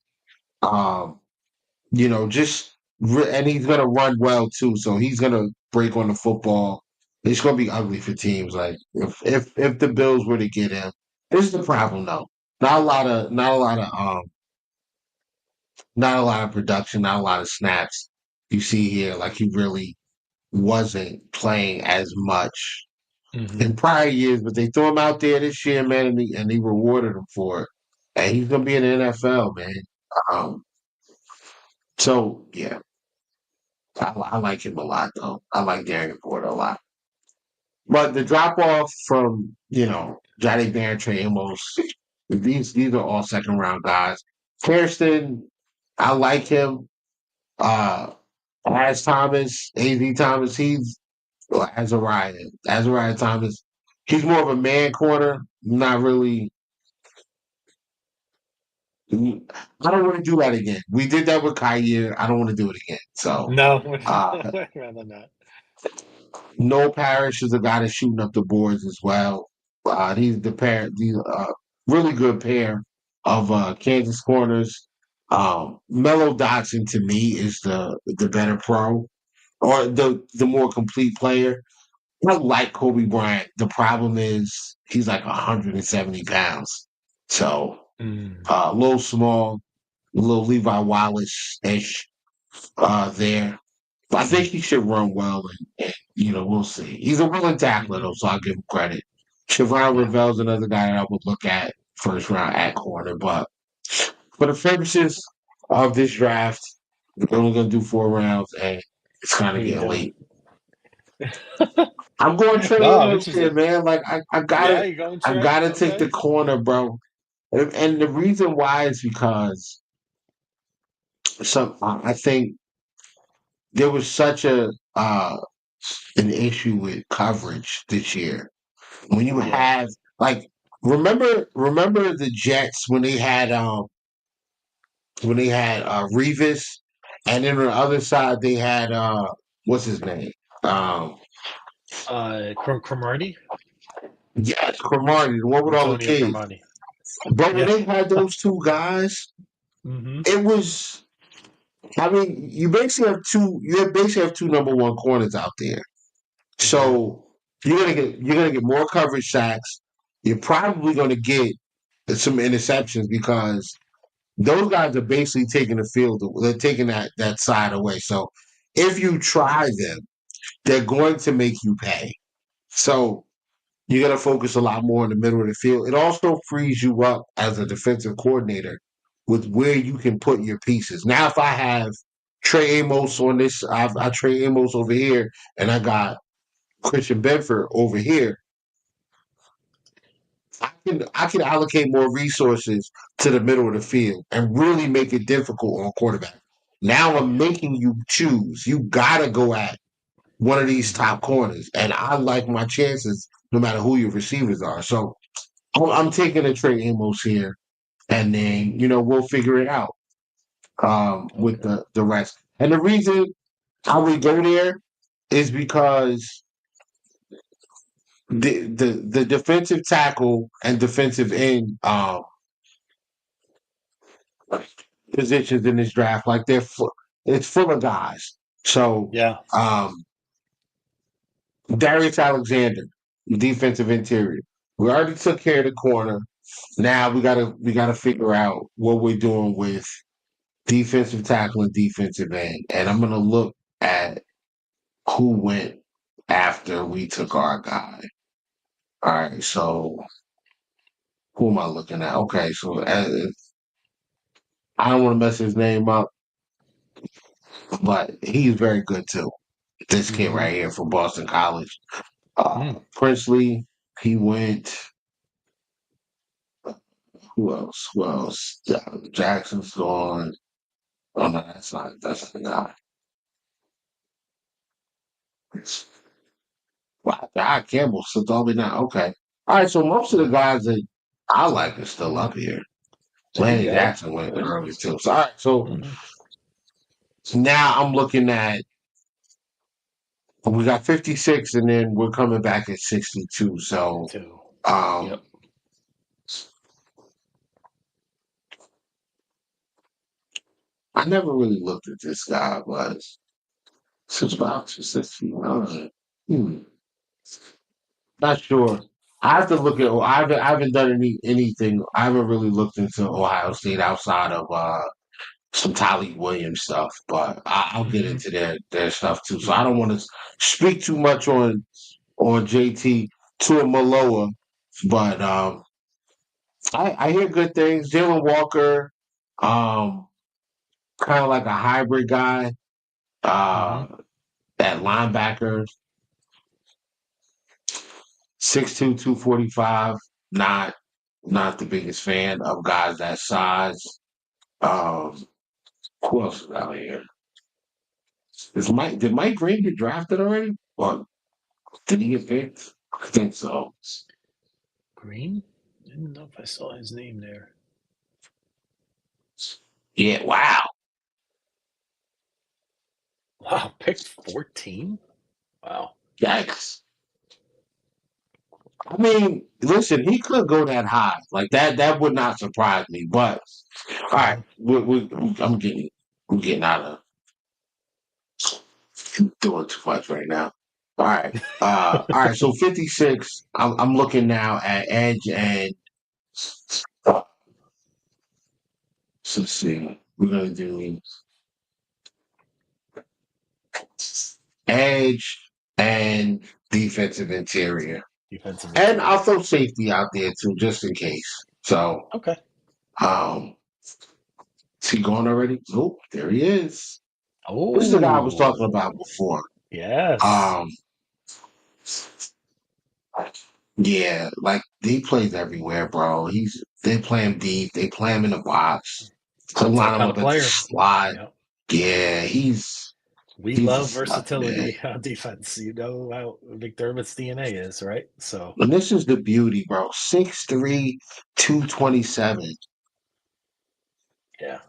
Um, and he's gonna run well too. So he's gonna break on the football. It's gonna be ugly for teams. Like if the Bills were to get him, this is the problem though. Not a lot of production, not a lot of snaps. You see here, like he really wasn't playing as much Mm-hmm. in prior years, but they threw him out there this year, man, and he rewarded him for it. And he's gonna be in the NFL, man. Um, so yeah, I like him a lot, though. I like Darian Porter a lot. But the drop off from Johnny Barron, Trey Amos, these are all second round guys. Kirsten, I like him. Uh, as Thomas, AZ Thomas, he's Azariah Thomas. He's more of a man corner, not really. I don't want to do that again. We did that with Kyer. I don't want to do it again. So, No, uh, rather not. Noel Parrish is a guy that's shooting up the boards as well. He's the really good pair of Kansas corners. Mello Dotson to me is the better pro or the more complete player. I like Kobe Bryant. The problem is he's like 170 pounds. So Mm. a little small, a little Levi Wallace ish there. But I think he should run well, and we'll see. He's a willing tackler, Mm-hmm. though, so I'll give him credit. Siobhan Yeah. Ravel's another guy that I would look at first round at corner. But for the purposes of this draft, we're only going to do 4 rounds, and it's kind of There you getting go. late. I'm going Trey No, I'm Amos here, interested. man. Like I Yeah, gotta you going I Trey? gotta take the Okay. corner, bro. And the reason why is because I think there was such an issue with coverage this year. When you Yeah. have like remember the Jets when they had Revis, and then on the other side they had what's his name? Um Cromartie? Yes, Cromartie, the one with all the Antonio kids. Cromartie. But when Yeah. they had those two guys, Mm-hmm. it was. I mean, You basically have two number one corners out there. Mm-hmm. So you're gonna get more coverage sacks. You're probably gonna get some interceptions because those guys are basically taking the field. They're taking that side away. So if you try them, they're going to make you pay. So you got to focus a lot more in the middle of the field. It also frees you up as a defensive coordinator with where you can put your pieces. Now, if I have Trey Amos on this, I Trey Amos over here, and I got Christian Bedford over here. I can allocate more resources to the middle of the field and really make it difficult on quarterback. Now Oh I'm yeah. making you choose. You gotta go at one of these Mm-hmm. top corners, and I like my chances no matter who your receivers are. So I'm taking a Trey Amos here, and then we'll figure it out with Okay. the rest. And the reason I would go there is because the defensive tackle and defensive end positions in this draft, like it's full of guys. So Yeah. um, Darius Alexander, defensive interior. We already took care of the corner. Now we gotta figure out what we're doing with defensive tackle and defensive end. And I'm gonna look at who went after we took our guy. All right, so who am I looking at? Okay, so I don't want to mess his name up, but he's very good too. This kid Mm-hmm. right here from Boston College, Mm. Princely. He went. Who else? Who else? Jackson's gone. Oh no, that's the guy. Wow, God, Campbell slipped all the way down. Okay. All right, so most of the Mm. guys that I like are still up here. There you Landon go. Jackson went early too. So all right, so Mm-hmm. now I'm looking at we got 56 and then we're coming back at 62. So 62. um Yep. I never really looked at this guy, but since about 69. Not sure. I have to look at. I haven't done anything. I haven't really looked into Ohio State outside of some Tylee Williams stuff, but I'll get Mm-hmm. into their stuff too. So Yeah. I don't want to speak too much on JT Tuamaloa, but I hear good things. Jalen Walker, um, kind of like a hybrid guy, Mm-hmm. uh, at linebacker, 6'2", 245. Not the biggest fan of guys that size. Um, who else is out here? Did Mike Green get drafted already? Or did he get picked? I think so. Green? Didn't know if I saw his name there. Yeah, wow. Wow, picked 14? Wow. Yikes. I mean, listen, he could go that high. Like that would not surprise me. But all right, Mm-hmm. I'm getting out of doing too much right now. All right. So 56. I'm looking now at edge and so let's see. We're gonna do edge and defensive interior. Defensive And I'll interior. throw safety out there too, just in case. So, Okay. um, is he gone already? Nope, there he is. This is the guy I was talking Oh, about before. yes. Um, yeah, like he plays everywhere, bro. They play him deep, they play him in the box, some That's our line him kind up of at the player. slot. Yeah. Yeah, We he's a love stud, man. versatility on defense. You know how McDermott's DNA is, right? So, And this is the beauty, bro. 6'3", 227. yeah.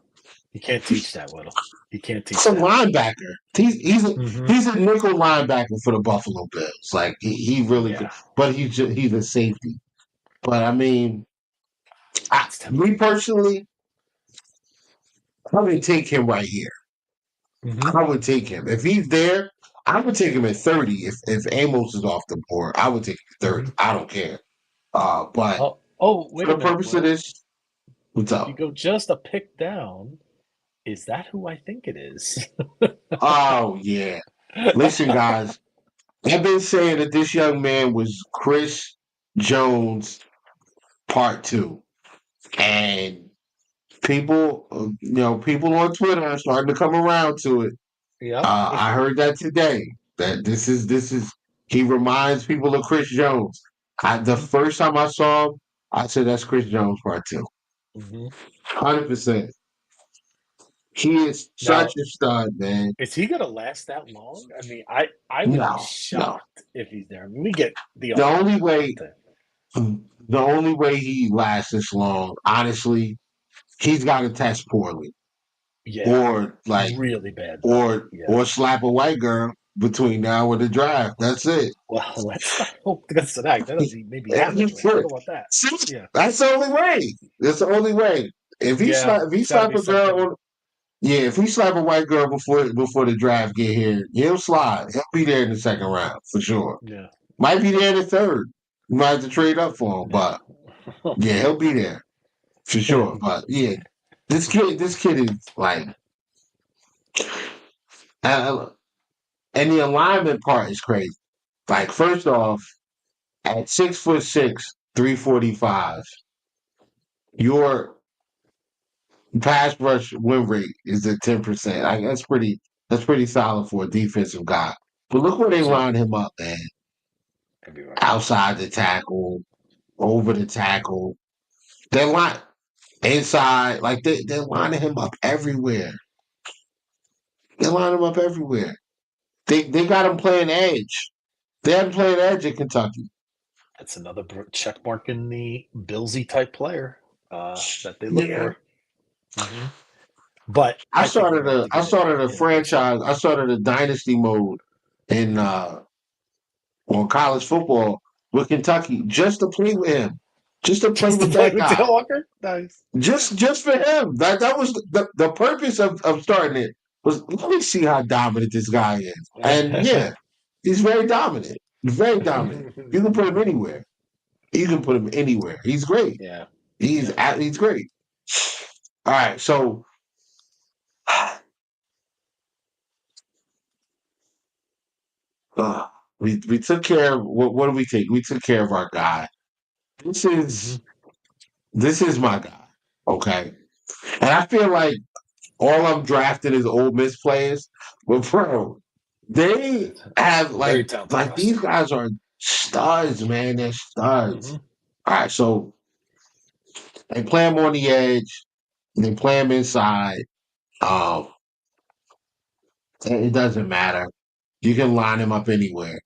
You can't teach that, Whittle. You can't teach He's a that. linebacker. He's a nickel linebacker for the Buffalo Bills. Like he really could, but he's a safety. But I mean, me personally, I would take him right here. I would take him if he's there. I would take him at 30. If Amos is off the board, I would take him at 30. I don't care. But Wait for a the minute, purpose Will. of this, what's If you up? go just a pick down, is that who I think it is? Oh yeah. Listen, guys. I've been saying that this young man was Chris Jones Part 2, and people, people on Twitter are starting to come around to it. Yep. I heard that today. That this is he reminds people of Chris Jones. The first time I saw him, I said that's Chris Jones Part 2. 100%. He is such Now, a stud, man. is he going to last that long? I mean, I would be No, no. shocked if he's there. I mean, we get the The only way, to, the only way he lasts this long, honestly, he's got to test poorly, or really bad. or slap a white girl between now and the draft. That's it. Well, let's not hope that's the act. That doesn't maybe have a draft. I don't know about that. Yeah. That's the only way. That's the only way. If he slap a girl on, if he slap a white girl before the draft get here, he'll slide. He'll be there in the second round for sure. Yeah. Might be there in the third. You might have to trade up for him, but he'll be there for sure. But this kid is like, and the alignment part is crazy. Like, first off, at 6'6", 345, your pass rush win rate is at 10%. That's pretty solid for a defensive guy. But look where they line him up, man. Everywhere. Outside the tackle, over the tackle. They're line inside, like they're lining him up everywhere. They line him up everywhere. They got him playing edge. They haven't played edge at Kentucky. That's another check mark in the Billsy type player that they look for. But I started a franchise. I started a dynasty mode in on college football with Kentucky just to play with him, just to play with that guy. Walker? Nice. Just for him. That was the purpose of starting it. Was let me see how dominant this guy is, and he's very dominant. Very dominant. You can put him anywhere. You can put him anywhere. He's great. Yeah. He's great. All right, so we took care of what do we take? We took care of our guy. This is my guy. Okay. And I feel like all I'm drafting is Ole Miss players, but bro, they have like these guys are studs, man. They're studs. All right, so they play him on the edge, they play him inside. It doesn't matter. You can line him up anywhere.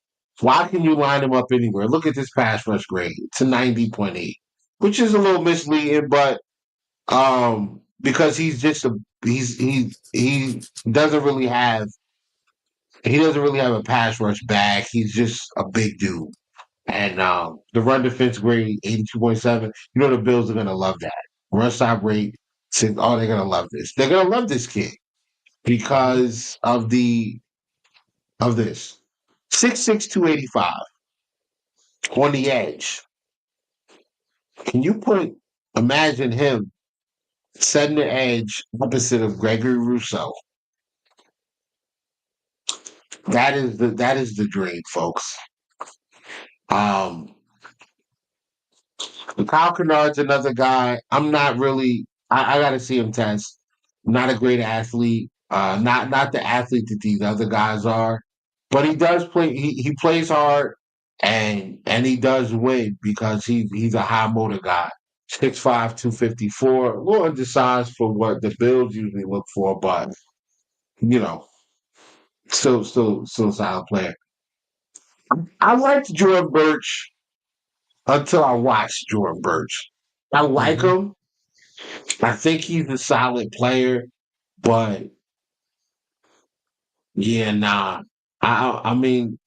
Why can you line him up anywhere? Look at this pass rush grade. It's a 90.8, which is a little misleading, but because he's just he doesn't really have a pass rush back. He's just a big dude. And the run defense grade 82.7. You know the Bills are gonna love that. Run stop rate. They're gonna love this. They're gonna love this kid because of this 6'6", 285 on the edge. Can you imagine him setting the edge opposite of Gregory Rousseau? That is the dream, folks. Kyle Kennard's another guy. I'm not really. I got to see him test. Not a great athlete. Not the athlete that these other guys are, but he does play. He plays hard, and he does win because he's a high motor guy. 6'5", 254. A little undersized for what the Bills usually look for, but still a solid player. I liked Jordan Birch until I watched Jordan Birch. I like him. I think he's a solid player. But yeah, nah. I mean,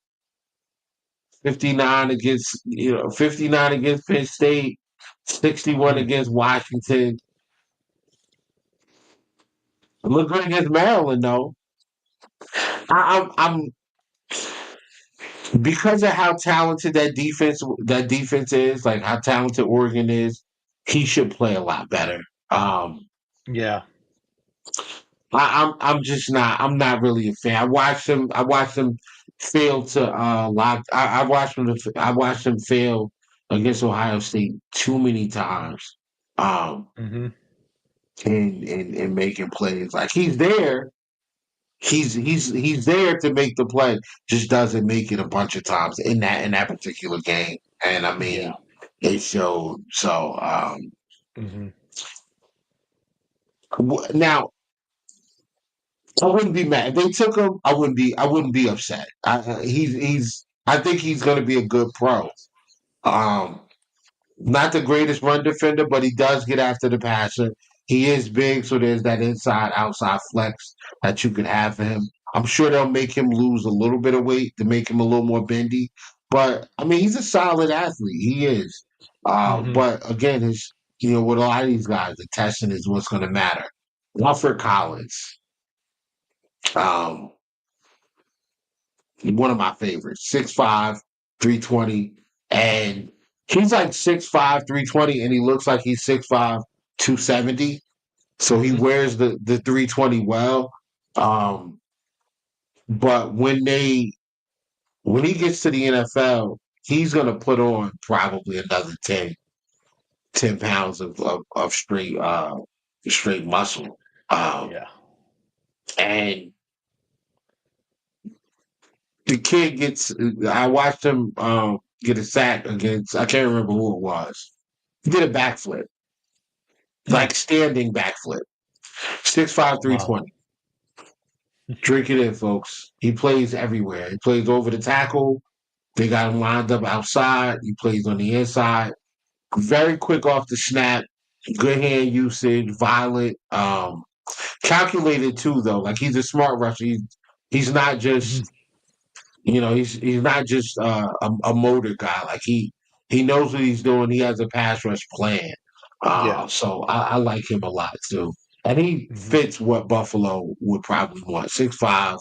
59 against Penn State, 61 Mhm. against Washington. Look good against Maryland though. I'm because of how talented that defense is, like how talented Oregon is, he should play a lot better. Um, Yeah. I'm not really a fan. I watched him fail to lock. I watched him fail against Ohio State too many times. Um, Hmm. in making plays. Like he's there. He's there to make the play, just doesn't make it a bunch of times in that particular game. And I Yeah. mean, it showed. So Hmm. now I wouldn't be mad if they took him. I wouldn't be upset. I think he's going to be a good pro. Um, Not the greatest run defender, but he does get after the passer. He is big, so there's that inside outside flex that you could have for him. I'm sure they'll make him lose a little bit of weight to make him a little more bendy. But I mean, he's a solid athlete. He is. Hmm. But again, with a lot of these guys, the testing is what's going to matter. Alfred Collins, um, one of my favorites, 6'5", 320, and he's like 6'5", 320, and he looks like he's 6'5", 270. So he Hmm. wears the 320 well. Um, but when he gets to the NFL, he's gonna put on probably another 10 pounds of straight muscle. Yeah. And the kid gets I watched him get a sack against I can't remember who it was. He did a backflip, Mm. like standing backflip. 6'5", Wow. 320. Drink it in, folks. He plays everywhere. He plays over the tackle. They got him lined up outside. He plays on the inside. Very quick off the snap. Good hand usage. Violent. Calculated too, though. Like he's a smart rusher. He's not Hmm. just he's not just a motor guy. Like he knows what he's doing. He has a pass rush plan. Yeah. So I like him a lot too, and he Hmm. fits what Buffalo would probably want. 6'5",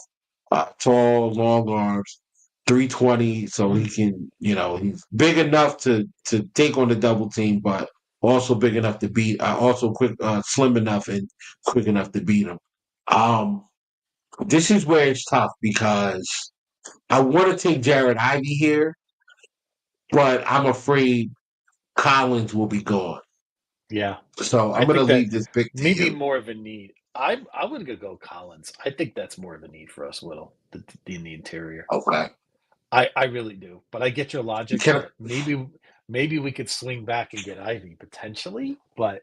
tall, long arms, 320. So he can, he's big enough to take on the double team, but also big enough to beat. Also quick, slim enough and quick enough to beat him. Um, this is where it's tough because I want to take Jared Ivey here, but I'm afraid Collins will be gone. Yeah. So I I'm going to think that leave this pick to maybe you. more of a need. I'm gonna go Collins. I think that's more of a need for us, Whittle, in the interior. Okay. I really do. But I get your logic Can I, that maybe we could swing back and get Ivy potentially. But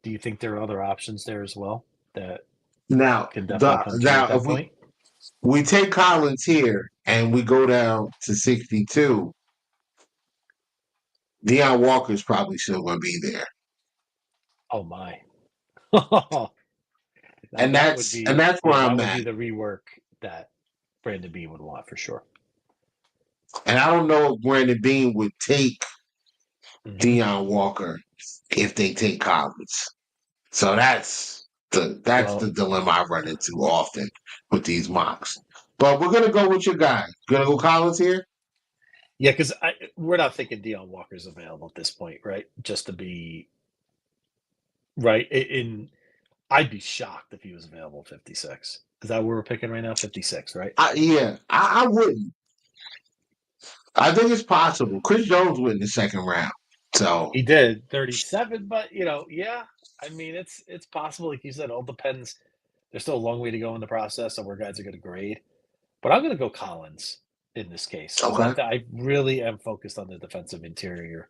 do you think there are other options there as well that now, can definitely come through at now, if that point? we take Collins here and we go down to 62, Deion Walker's probably still going to be there, Oh my. Now and that would be that's where yeah, I'm that would at. be the rework that Brandon Bean would want for sure. And I don't know if Brandon Bean would take Hmm. Deion Walker if they take Collins. So that's the Well, dilemma I run into often with these mocks. But we're gonna go with your guy. Gonna go Collins here. yeah, because we're not thinking Deion Walker's available at this point, right? Just to be right. I'd be shocked if he was available 56. Is that where we're picking right now? 56, right? Yeah, I wouldn't. I think it's possible. Chris Jones went in the second round. So He did 37, but yeah. I mean, it's possible, like you said, it all depends. There's still a long way to go in the process of where guys are going to grade. But I'm going to go Collins in this case because okay. I really am focused on the defensive interior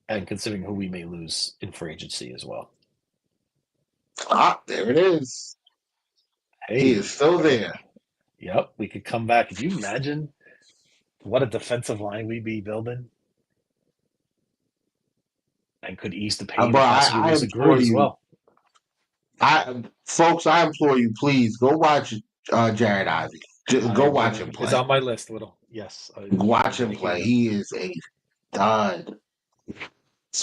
and considering who we may lose in free agency as well. There it is. He is Hey, still there. yep, we could come back. Could you imagine what a defensive line we'd be building and could ease the pain But of I Hasselus and Grew implore as you, well? Folks, I implore you, please go watch Jared Ivey. Go watch him It's play. on my list, Little. Yes, Watch I'm him gonna hear play. him. He is a stud.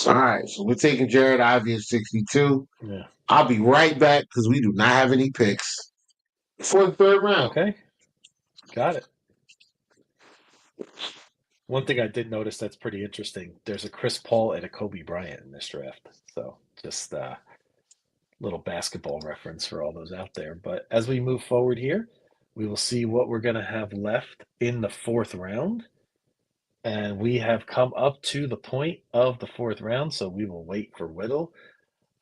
All right, so we're taking Jared Ivey at 62. Yeah. I'll be right back because we do not have any picks for the third round. Okay. Got it. One thing I did notice that's pretty interesting. There's a Chris Paul and a Kobe Bryant in this draft. So just little basketball reference for all those out there. But as we move forward here, we will see what we're going to have left in the fourth round. And we have come up to the point of the fourth round, so we will wait for Whittle.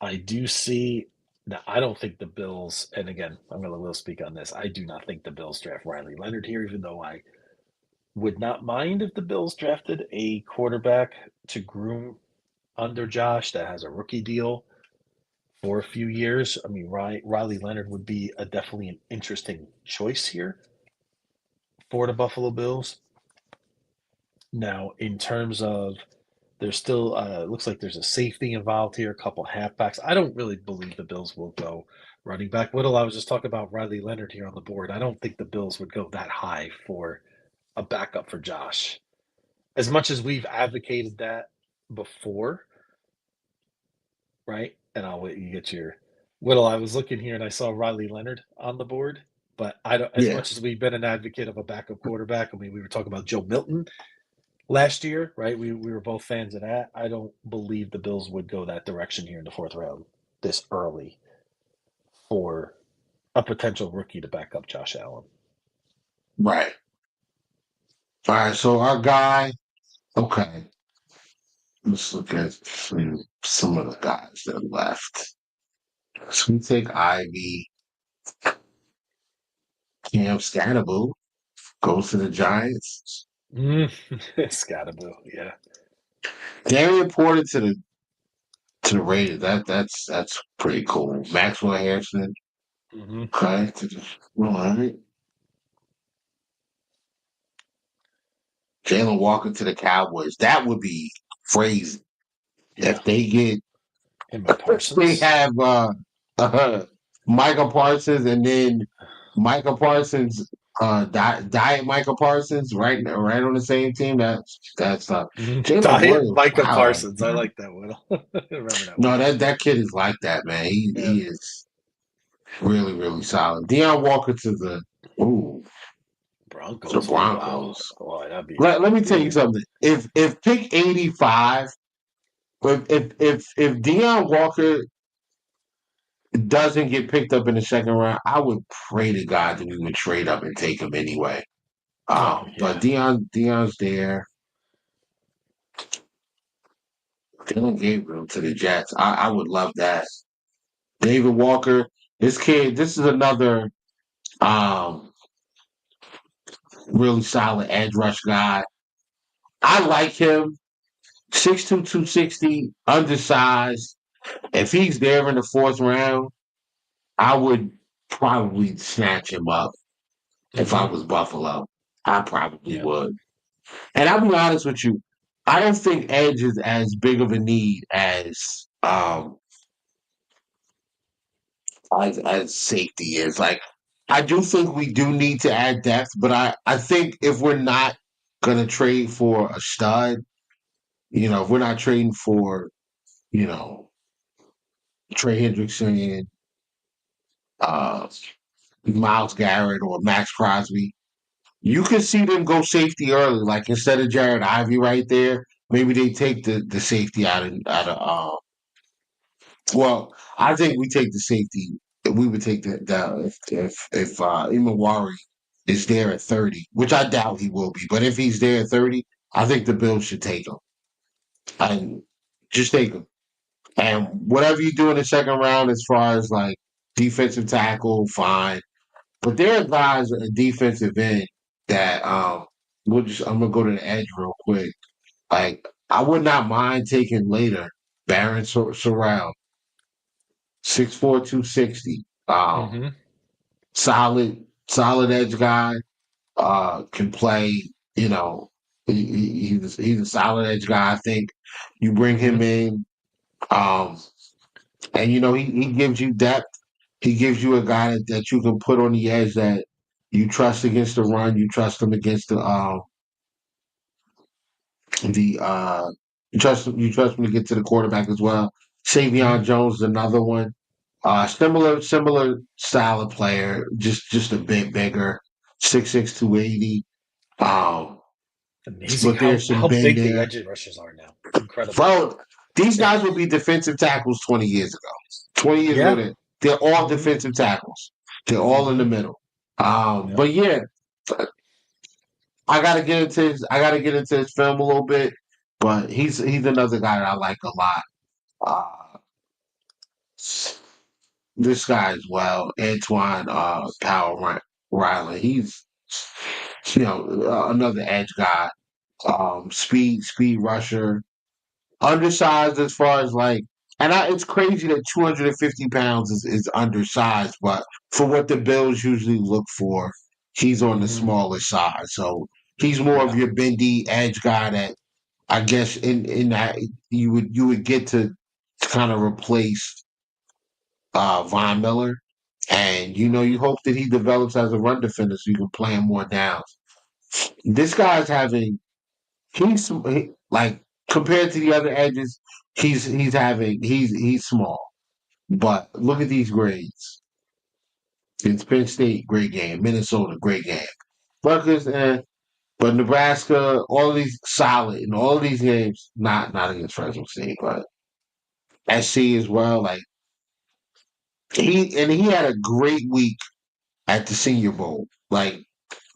I do see. Now, I don't think the Bills, and again, I'm going to let Will speak on this. I do not think the Bills draft Riley Leonard here, even though I would not mind if the Bills drafted a quarterback to groom under Josh that has a rookie deal for a few years. I mean, Riley Leonard would be definitely an interesting choice here for the Buffalo Bills. Now, in terms of there's still looks like there's a safety involved here, a couple halfbacks. I don't really believe the Bills will go running back. Whittle, I was just talking about Riley Leonard here on the board. I don't think the Bills would go that high for a backup for Josh. As much as we've advocated that before, right? And I'll wait you get your Whittle. I was looking here and I saw Riley Leonard on the board, but I don't. As Yeah, much as we've been an advocate of a backup quarterback, I mean, we were talking about Joe Milton last year, right? We were both fans of that. I don't believe the Bills would go that direction here in the fourth round this early for a potential rookie to back up Josh Allen. right. All right, so our guy, okay. Let's look at some of the guys that left. So we take Ivy, Cam Scatterboo goes to the Giants. Scattaboo, yeah. Darian Porter to the Raiders. That's pretty cool. Maxwell Harrison, Mm-hmm. okay. All right. Jalen Walker to the Cowboys. That would be crazy Yeah. if they get Him and they Parsons. have Michael Parsons and then Michael Parsons diet Michael Parsons right on the same team. That's Jalen Diet Williams. Micah Wow. Parsons. I like that one. Remember that one. No, that kid is like that, man. Yeah. He is really, really solid. Deion Walker ooh, to the Broncos. Ooh, Broncos. oh, that'd be. Let me tell you Ooh. something. If pick 85, if Deion Walker doesn't get picked up in the second round, I would pray to God that we would trade up and take him anyway. Oh But yeah. Dion's there. Dylan Gabriel to the Jets. I would love that. David Walker. This kid. This is another um really solid edge rush guy. I like him. 6'2", 260, undersized. If he's there in the fourth round, I would probably snatch him up if I Mm-hmm. was Buffalo. I probably Yeah. would. And I'll be honest with you, I don't think edge is as big of a need as safety is. Like I do think we do need to add depth, but I think if we're not gonna trade for a stud, if we're not trading for, you know, Trey Hendrickson, uh Miles Garrett or Max Crosby, you can see them go safety early. Like instead of Jared Ivey right there, maybe they take the safety out of well, I think we take the safety. We would take the if Imawari is there at 30, which I doubt he will be. But if he's there at 30, I think the Bills should take him. And just take him. And whatever you do in the second round, as far as like defensive tackle, fine. But there are guys at defensive end that I'm gonna go to the edge real quick. Like I would not mind taking later Baron Sorrell, 6'4", 260. Mm-hmm. Solid edge guy. Can play. He's a solid edge guy. I think you bring Mm-hmm. him in, and he gives you depth. He gives you a guy that you can put on the edge that you trust against the run. You trust him against the you trust him to get to the quarterback as well. Savion Mhm. Jones is another one. Similar style of player, just a bit bigger, 6'6", 280. Um, Amazing but how there's some how bend big the there. edge rushers are now. It's incredible. Bro, these guys would be defensive tackles 20 years ago. 20 years ago, Yeah. they're all Hmm. defensive tackles. They're all in the Hmm. middle. Yep. But yeah, I gotta get into his film a little bit. But he's another guy that I like a lot. Uh, this guy as well, Antoine Riley. He's another edge guy. Speed rusher, undersized as far as like, it's crazy that 250 pounds is undersized, but for what the Bills usually look for, he's on the Hmm. smaller side. So he's more of Yeah. your bendy edge guy that I guess in that you would get to kind of replace Von Miller. And you Hmm. hope that he develops as a run defender so you can play him more downs. This guy's having like compared to the other edges, he's small. But look at these grades. It's Penn State, great game. Minnesota, great game. Rutgers, but Nebraska, all of these solid in all of these games. Not against Fresno State, but SC as well. Like he had a great week at the Senior Bowl. Like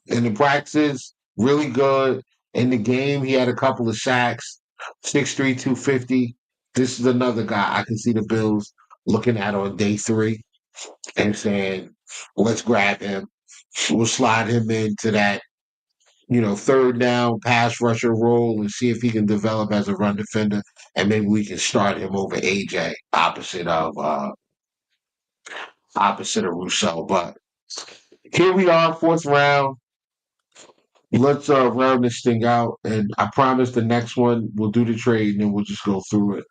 in the practices, really good. In the game, he had a couple of sacks, 6'3", 250. This is another guy I can see the Bills looking at on day 3 and saying, let's grab him. We'll slide him into that, third down pass rusher role and see if he can develop as a run defender. And maybe we can start him over AJ opposite of Rousseau. But here we are, fourth round. Let's round this thing out, and I promise the next one we'll do the trade, and then we'll just go through it.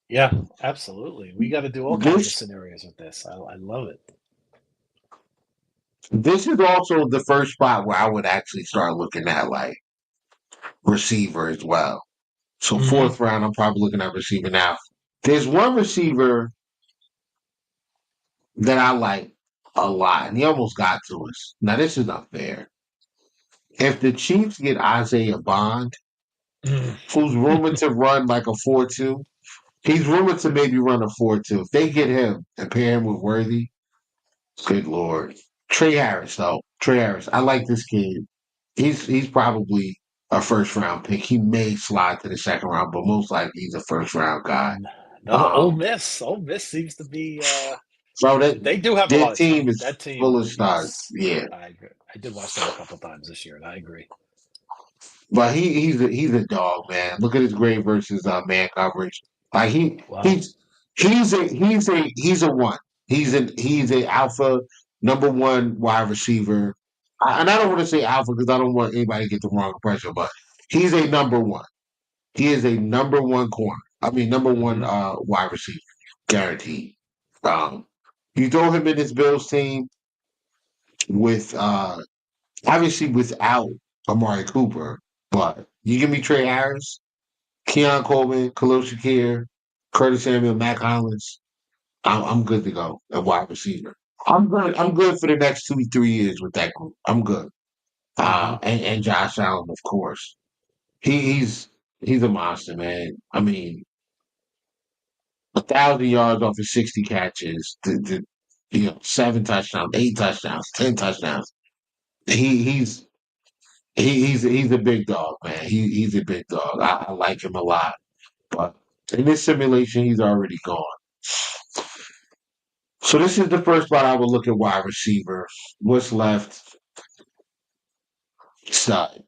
Yeah. Absolutely. We got to do all kinds of This scenarios with this. I love it. this is also the first spot where I would actually start looking at like receiver as well. So Hmm. fourth round, I'm probably looking at receiver now. There's one receiver that I like a lot, and he almost got to us. Now this is not fair. If the Chiefs get Isaiah Bond, who's rumored to run like a 4.2, he's rumored to maybe run a 4.2. If they get him and pair him with Worthy, good lord. Trey Harris, though. Trey Harris. I like this kid. He's probably a first round pick. He may slide to the second round, but most likely he's a first round guy. Another Ole Um, Miss. Ole Miss seems to be. so that They do have a their lot of team talent. is That team full of stars. is. Yeah. I agree. I did watch them a couple times this year, and I agree. But he's a dog, man. Look at his grade versus man coverage. Like Wow. he's a one. He's a alpha number one wide receiver. And I don't want to say alpha because I don't want anybody to get the wrong impression, but he's a number one. He is a number one corner. I mean number one Hmm. wide receiver. Guaranteed. Um you throw him in this Bills team with obviously without Amari Cooper, but you give me Trey Harris, Keon Coleman, Khalil Shakir, Curtis Samuel, Mac Hollins. I'm good to go at wide receiver. I'm good. I'm good for the next 2 3 years with that group. I'm good. Hmm. And Josh Allen, of course. He's a monster, man. I mean, 1,000 yards off of 60 catches, 7 touchdowns, 8 touchdowns, 10 touchdowns. He's he's a big dog, man. He's a big dog. I like him a lot. But in this simulation, he's already gone. So this is the first spot I would look at wide receiver. What's left? Stud.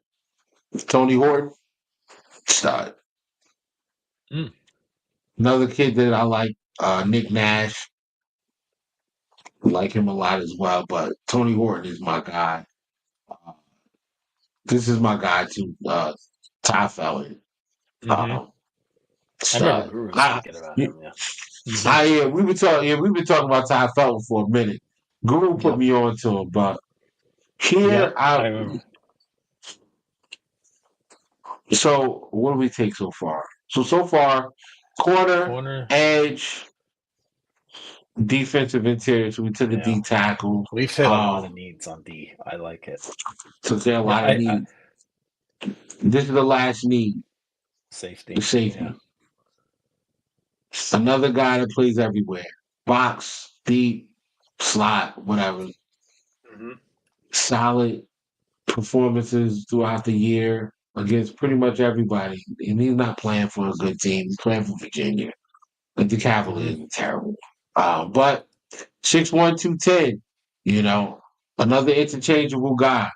Tony Horton, stud. Mm. Another kid that I like, Nick Nash. Like him a lot as well, but Tony Horton is my guy. Uh, this is my guy too. Ty Felly. Hmm. Um, I remember stud. Guru speaking about him. Yeah. Yeah, we've been talking. Yeah, we've been talking about Ty Felton for a minute. Guru put Yep. me on to him, but Yeah, here I remember. So what do we take so far? So far, corner, Corner. edge, defensive interior. So we took a Yeah. D tackle. We've hit a lot of needs on D. I like it. Took there a Yeah, lot of need. This is the last need. The safety. Yeah. safety. Another guy that plays everywhere. Box, deep, slot, whatever. Mhm. Solid performances throughout the year against pretty much everybody. And he's not playing for a good team. He's playing for Virginia. Like the Cavaliers are terrible. But 6'1", 210, another interchangeable guy.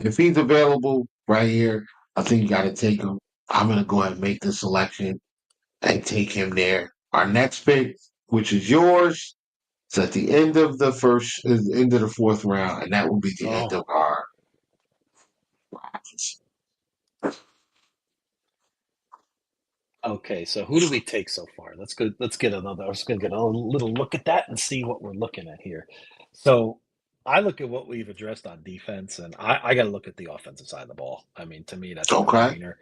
If he's available right here, I think you got to take him. I'm going to go ahead and make the selection and take him there. Our next pick, which is yours, is at the end of the end of the fourth round, and that will be the end of our drafts. Okay, so who do we take so far? Let's go. Let's get another. I was going to get a little look at that and see what we're looking at here. So I look at what we've addressed on defense, and I got to look at the offensive side of the ball. I mean, to me, that's a Okay. no-brainer.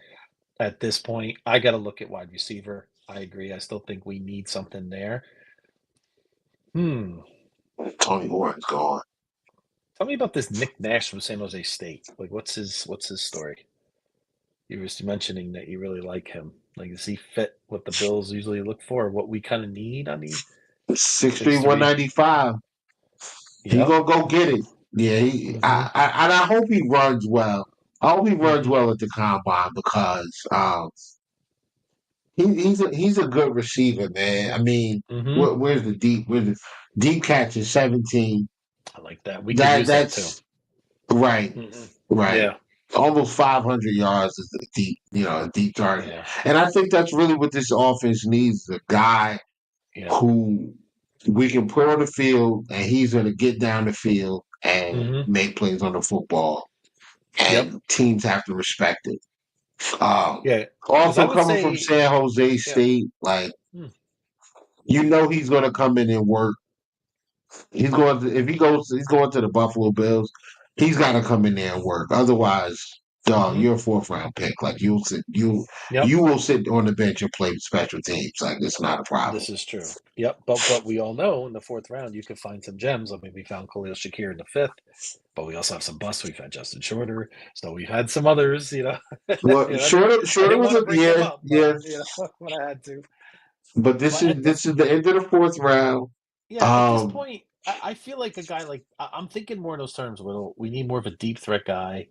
At this point, I got to look at wide receiver. I agree. I still think we need something there. Tony Warren's gone. Tell me about this Nick Nash from San Jose State. Like, what's his story? You were mentioning that you really like him. Like, does he fit what the Bills usually look for? What we kind of need on the 6'3", 6'3"? 195. He Yep. gonna go get it. Yeah, and I hope he runs well. I hope he runs well at the combine because he's a good receiver, man. I mean, where's the deep? Where's the deep catch is 17. I like that. We could use that too. That's right, right. Yeah. Almost 500 yards is a deep target, Yeah. and I think that's really what this offense needs: a guy Yeah. who we can put on the field, and he's going to get down the field and make plays on the football, and teams have to respect it. Yeah. 'Cause I Also, would coming from say, San Jose yeah. State, like he's going to come in and work. He's going to he's going to the Buffalo Bills. He's got to come in there and work. Otherwise, dog, you're a fourth round pick. Like you will sit on the bench and play special teams. Like it's not a problem. This is true. Yep. But we all know in the fourth round you could find some gems. I mean, we found Khalil Shakir in the fifth, but we also have some busts. We've had Justin Shorter, so we've had some others. Well, Shorter I didn't was want to bring them up, yeah. but I had to. But this is the end of the fourth round. Yeah, at this point, I feel like a guy like I'm thinking more in those terms. We need more of a deep threat guy.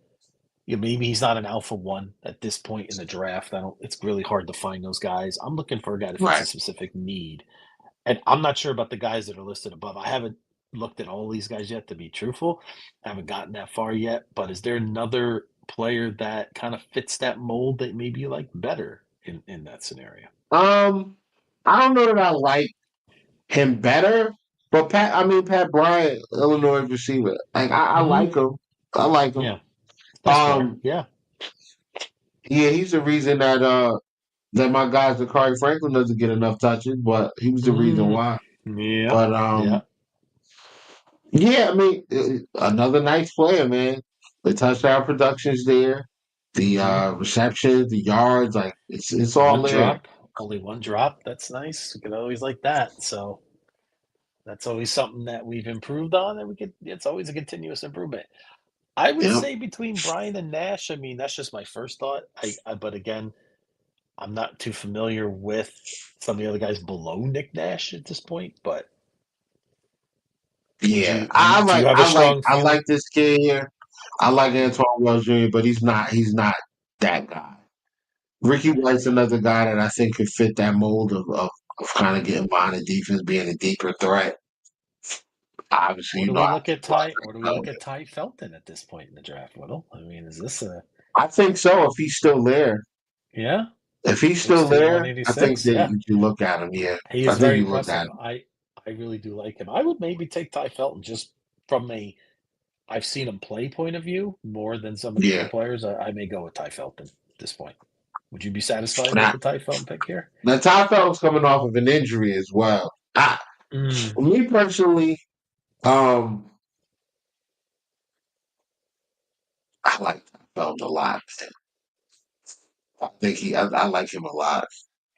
Maybe he's not an alpha one at this point in the draft. It's really hard to find those guys. I'm looking for a guy that fits a specific need. And I'm not sure about the guys that are listed above. I haven't looked at all these guys yet, to be truthful. I haven't gotten that far yet. But is there another player that kind of fits that mold that maybe you like better in that scenario? I don't know that I like him better, but Pat Bryant, Illinois receiver. Like I like him. I like him. Yeah. Yeah, he's the reason that my guy Zachary Franklin doesn't get enough touches, but he was the reason why. Yeah. But yeah, I mean, another nice player, man. The touchdown production's there, the receptions, the yards, like it's all there. Drop, only one drop. That's nice. We could always like that. So that's always something that we've improved on, and it's always a continuous improvement. I would say between Brian and Nash, I mean, that's just my first thought. But again, I'm not too familiar with some of the other guys below Nick Nash at this point. But yeah, I like this kid here. I like Antoine Wells Jr., but he's not that guy. Ricky White's another guy that I think could fit that mold of kind of getting behind the defense, being a deeper threat. Obviously, or do we look at Ty Felton at this point in the draft, Whittle? I mean, is this I think so. If he's still there, yeah. If he's still there, I think that you look at him. Yeah, he is very impressive. I really do like him. I would maybe take Ty Felton just from I've seen him play point of view more than some of the other players. I may go with Ty Felton at this point. Would you be satisfied with Now, the Ty Felton pick here? now Ty Felton's coming off of an injury as well. Mm, Me personally, um, I like Ty Felton a lot. I like him a lot.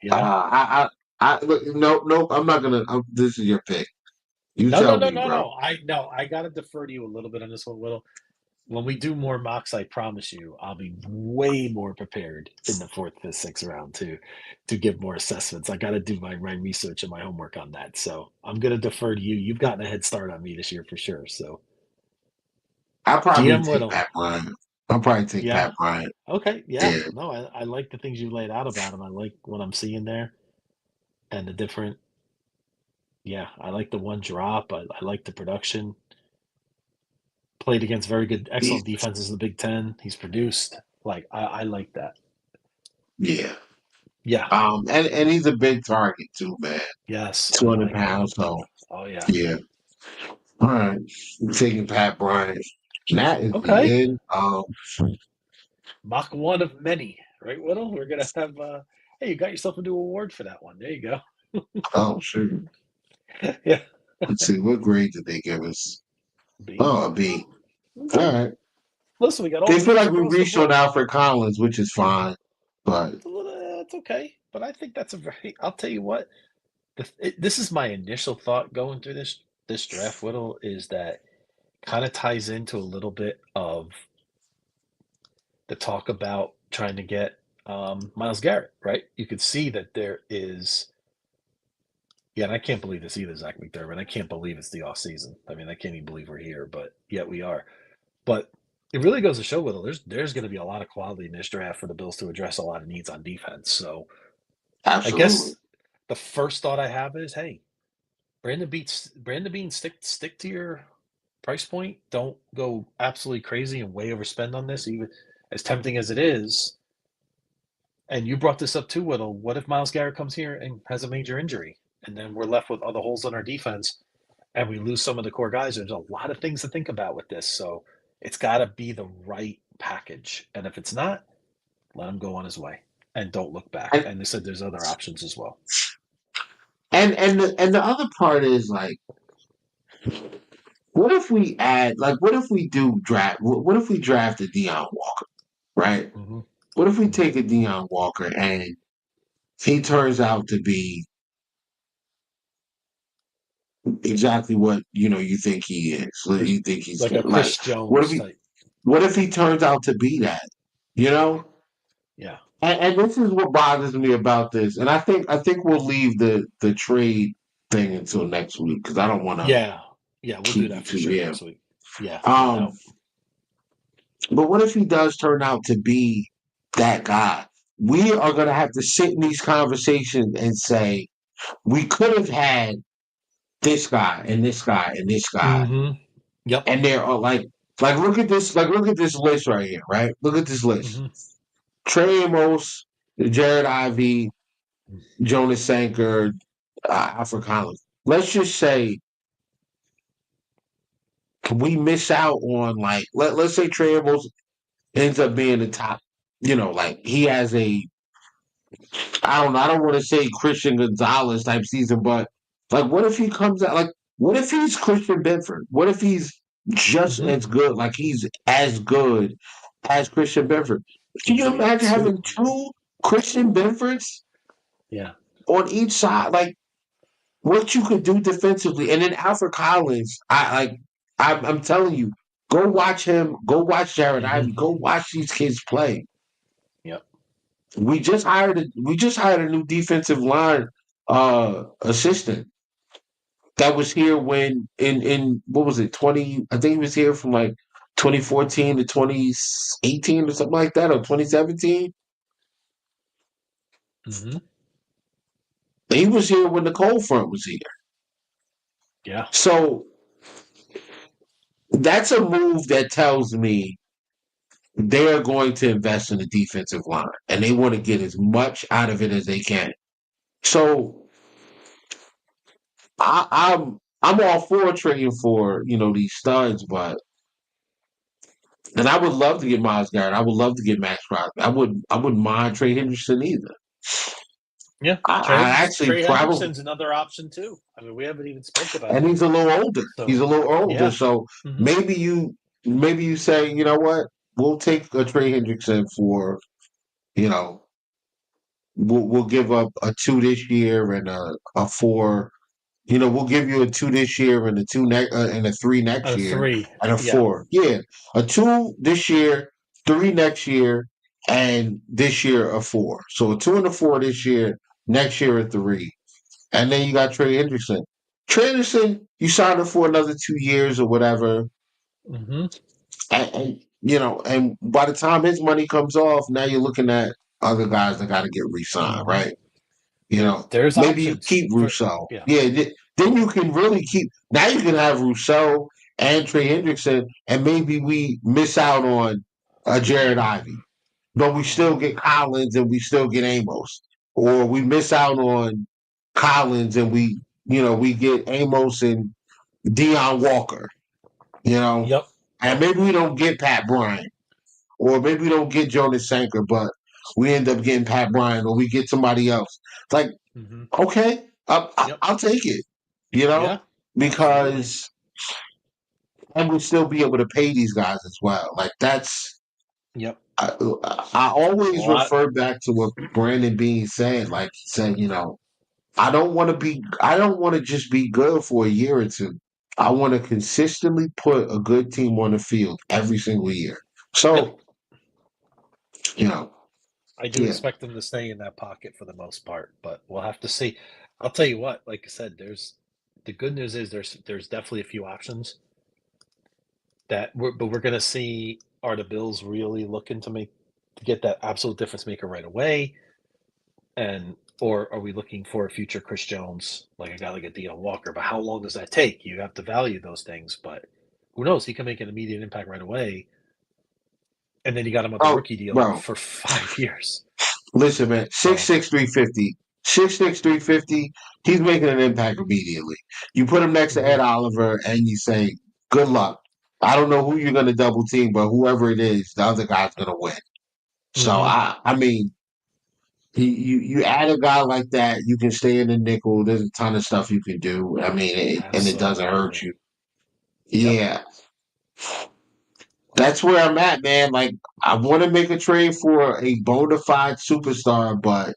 yeah. Look, no, I'm not gonna. This is your pick. You No, no, tell no, me, no, bro. no. I gotta defer to you a little bit on this one, Will. When we do more mocks, I promise you, I'll be way more prepared in the fourth, fifth, sixth round to give more assessments. I got to do my research and my homework on that. So I'm gonna defer to you. You've gotten a head start on me this year for sure. So I'll probably GM take Little, Pat Bryant. I'll probably take yeah, Pat Bryant. okay, yeah. Yeah, No, I like the things you laid out about him. I like what I'm seeing there and the different. Yeah, I like the one drop. I like the production. Played against very good, he, excellent defenses in the Big Ten. He's produced. Like I like that. yeah. Yeah. And he's a big target too, man. Yes, Two I hundred like that. pounds. So Oh yeah. yeah. All right. I'm taking Pat Bryant. And that is the Okay. end. Mach one of many, right, Whittle? We're gonna have hey, you got yourself a new award for that one. There you go. Oh shoot. Yeah. Let's see. What grade did they give us? B. Oh, a B. All Okay. right. Listen, we got all They feel B's like we across the reached on board. Alfred Collins, which is fine. But It's okay. But I think that's a very I'll tell you what, this is my initial thought going through this draft, Whittle, is that kind of ties into a little bit of the talk about trying to get Miles Garrett, right? You could see that there is. Yeah, and I can't believe this either, Zach McDermott. I can't believe it's the off season. I mean, I can't even believe we're here, but yet we are. But it really goes to show, Will, there's going to be a lot of quality in this draft for the Bills to address a lot of needs on defense. So I absolutely. guess the first thought I have is, hey, Brandon Bean, stick to your price point. Don't go absolutely crazy and way overspend on this, even as tempting as it is. And you brought this up too, Whittle. What if Miles Garrett comes here and has a major injury, and then we're left with other holes on our defense, and we lose some of the core guys? There's a lot of things to think about with this, so it's got to be the right package. And if it's not, let him go on his way and don't look back. And And they said there's other options as well. and the other part is like, what if we add like, what if we do draft? What if we draft a Deion Walker, right? Mm-hmm. What if we Mm-hmm. take a Deion Walker and he turns out to be exactly what you think he is? What Chris, you think he's like a like? Chris What if Jones he? type. What if he turns out to be that? You know. Yeah. And this is what bothers me about this. And I think we'll leave the trade thing until next week because I don't want to Yeah. Yeah. We'll do keep you that for too sure yeah. next week. Yeah. No Um, doubt. but what if he does turn out to be that guy? We are gonna have to sit in these conversations and say we could have had this guy and this guy and this guy, Mm-hmm. Yep. and there are like look at this list right here, right? Look at this list: Mm-hmm. Trey Amos, Jared Ivey, Jonas Sanker, Alfred Collins. Let's just say we miss out on like let's say Trey Amos ends up being the top. Like he has a I don't know. I don't want to say Christian Gonzalez type season, but like, what if he comes out? Like, what if he's Christian Benford? What if he's just Mm-hmm. as good? Like, he's as good as Christian Benford. Can you Maybe even imagine two. having two Christian Benfords Yeah. on each side? Like, what you could do defensively, and then Alfred Collins. I'm telling you, go watch him. Go watch Jared Mm-hmm. Ivey. Go watch these kids play. Yep. We just hired a new defensive line assistant that was here when in what was it 20 I think he was here from like 2014 to 2018 or something like that, or 2017. Mm-hmm. He was here when the cold front was here. Yeah. So that's a move that tells me they are going to invest in the defensive line and they want to get as much out of it as they can. So I'm all for trading for these studs, but And I would love to get Miles Garrett. I would love to get Max Crosby. I wouldn't mind Trey Henderson either. Yeah, I actually Trey probably, Hendrickson's another option too. I mean, we haven't even spoke about and him. he's a little older. He's So a little older. yeah, So hmm maybe you say, you know what, we'll take a Trey Hendrickson for, you know, we'll give up a 2 this year and a 4. We'll give you a 2 this year and a 3 next a year three. and a Yeah, 4. Yeah, a 2 this year, 3 next year, and this year a 4. So a 2 and a 4 this year, next year a 3, and then you got Trey Henderson. Trey Henderson, you signed him for another 2 years or whatever, hmm and by the time his money comes off, now you're looking at other guys that got to get re-signed, hmm right? there's Maybe you options keep for Rousseau. yeah. Yeah, then you can really keep. Now you can have Rousseau and Trey Hendrickson, and maybe we miss out on Jared Ivey, but we hmm still get Collins and we still get Amos, or we miss out on Collins and we get Amos and Deion Walker, Yep. and maybe we don't get Pat Bryant, or maybe we don't get Jonas Sanker, but we end up getting Pat Bryant, or we get somebody else. Like, hmm okay, Yep. I'll take it, Yeah. Absolutely. because and we'll still be able to pay these guys as well. Like that's Yep. I A always lot. refer back to what Brandon Bean said. Like he said, I don't want to just be good for a year or two. I want to consistently put a good team on the field every single year. Yep. So, you know, I do yeah. expect them to stay in that pocket for the most part, but we'll have to see. I'll tell you what, like I said, the good news is there's definitely a few options but we're going to see, are the Bills really looking to get that absolute difference maker right away, and or are we looking for a future Chris Jones, like a guy like a Deion Walker? But how long does that take? You have to value those things, but who knows? He can make an immediate impact right away, and then you got him on the Oh, rookie deal bro, for 5 years. listen, man, So 6'6", 350. 6'6", 350, he's making an impact immediately. You put him next to Ed mhm, Oliver and you say, good luck. I don't know who you're going to double team, but whoever it is, the other guy's going to win. So, mhm, I mean, you add a guy like that, you can stay in the nickel. There's a ton of stuff you can do. I mean, and it doesn't hurt absolutely. you. Yep. Yeah, that's where I'm at, man. Like, I want to make a trade for a bona fide superstar, but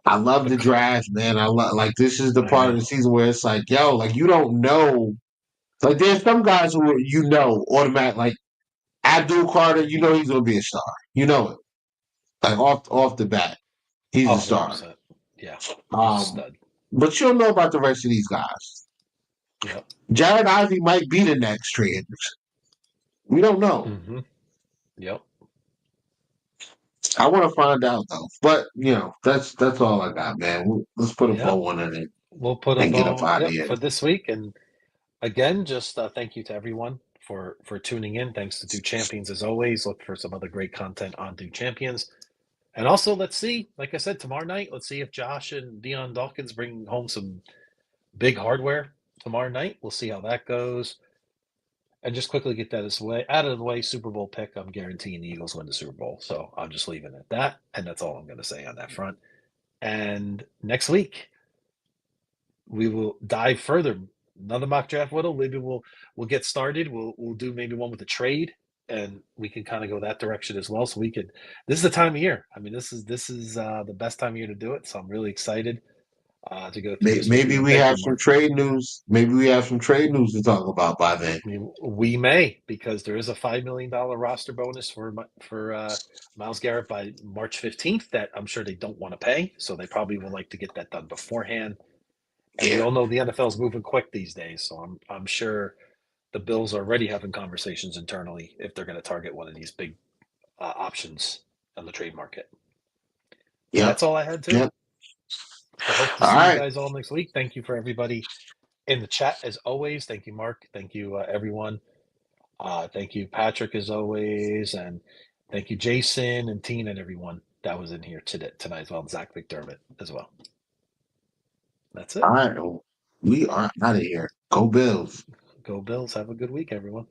I love The the cl- draft, man. I love like this is the I part of know. the season where it's like, yo, like you don't know. Like there's some guys who automatic like Abdul Carter, he's gonna be a star. You know it. Like off the bat. He's Oh, a star. 100%. Yeah. He's a Um, stud. but you don't know about the rest of these guys. Yep. Jared Ivey might be the next Trey Hendrickson. We don't know. hmm Yep. I want to find out though. But that's all I got, man. Let's put a Yeah. bow on it We'll put a and get up bow, out of yep, here. for this week. And again, just thank you to everyone for tuning in. Thanks to Do Champions as always. Look for some other great content on Do Champions. And also, let's see, like I said, tomorrow night, let's see if Josh and Dion Dawkins bring home some big hardware tomorrow night. We'll see how that goes. And just quickly get that out of the way. Super Bowl pick. I'm guaranteeing the Eagles win the Super Bowl. So I'm just leaving it at that. And that's all I'm going to say on that front. And next week, we will dive further. Another mock draft whittle. Maybe we'll get started. We'll do maybe one with a trade, and we can kind of go that direction as well. So we could. This is the time of year. I mean, this is the best time of year to do it. So I'm really excited to go through this with you. Maybe And we thank have you, some Mark. trade news. Maybe we have some trade news to talk about by then. We may, because there is a $5 million roster bonus for Miles Garrett by March 15th that I'm sure they don't want to pay. So they probably would like to get that done beforehand. And we Yeah, all know the NFL is moving quick these days, so I'm sure the Bills are already having conversations internally if they're going to target one of these big options on the trade market. And yep, that's all I had too. yep. So hope to All see you right. guys all next week. Thank you for everybody in the chat as always. Thank you, Mark. Thank you, everyone. Thank you, Patrick, as always, and thank you, Jason and Tina and everyone that was in here tonight as well. And Zach McDermott as well. That's All it. right. We are out of here. Go Bills. Go Bills. Have a good week, everyone.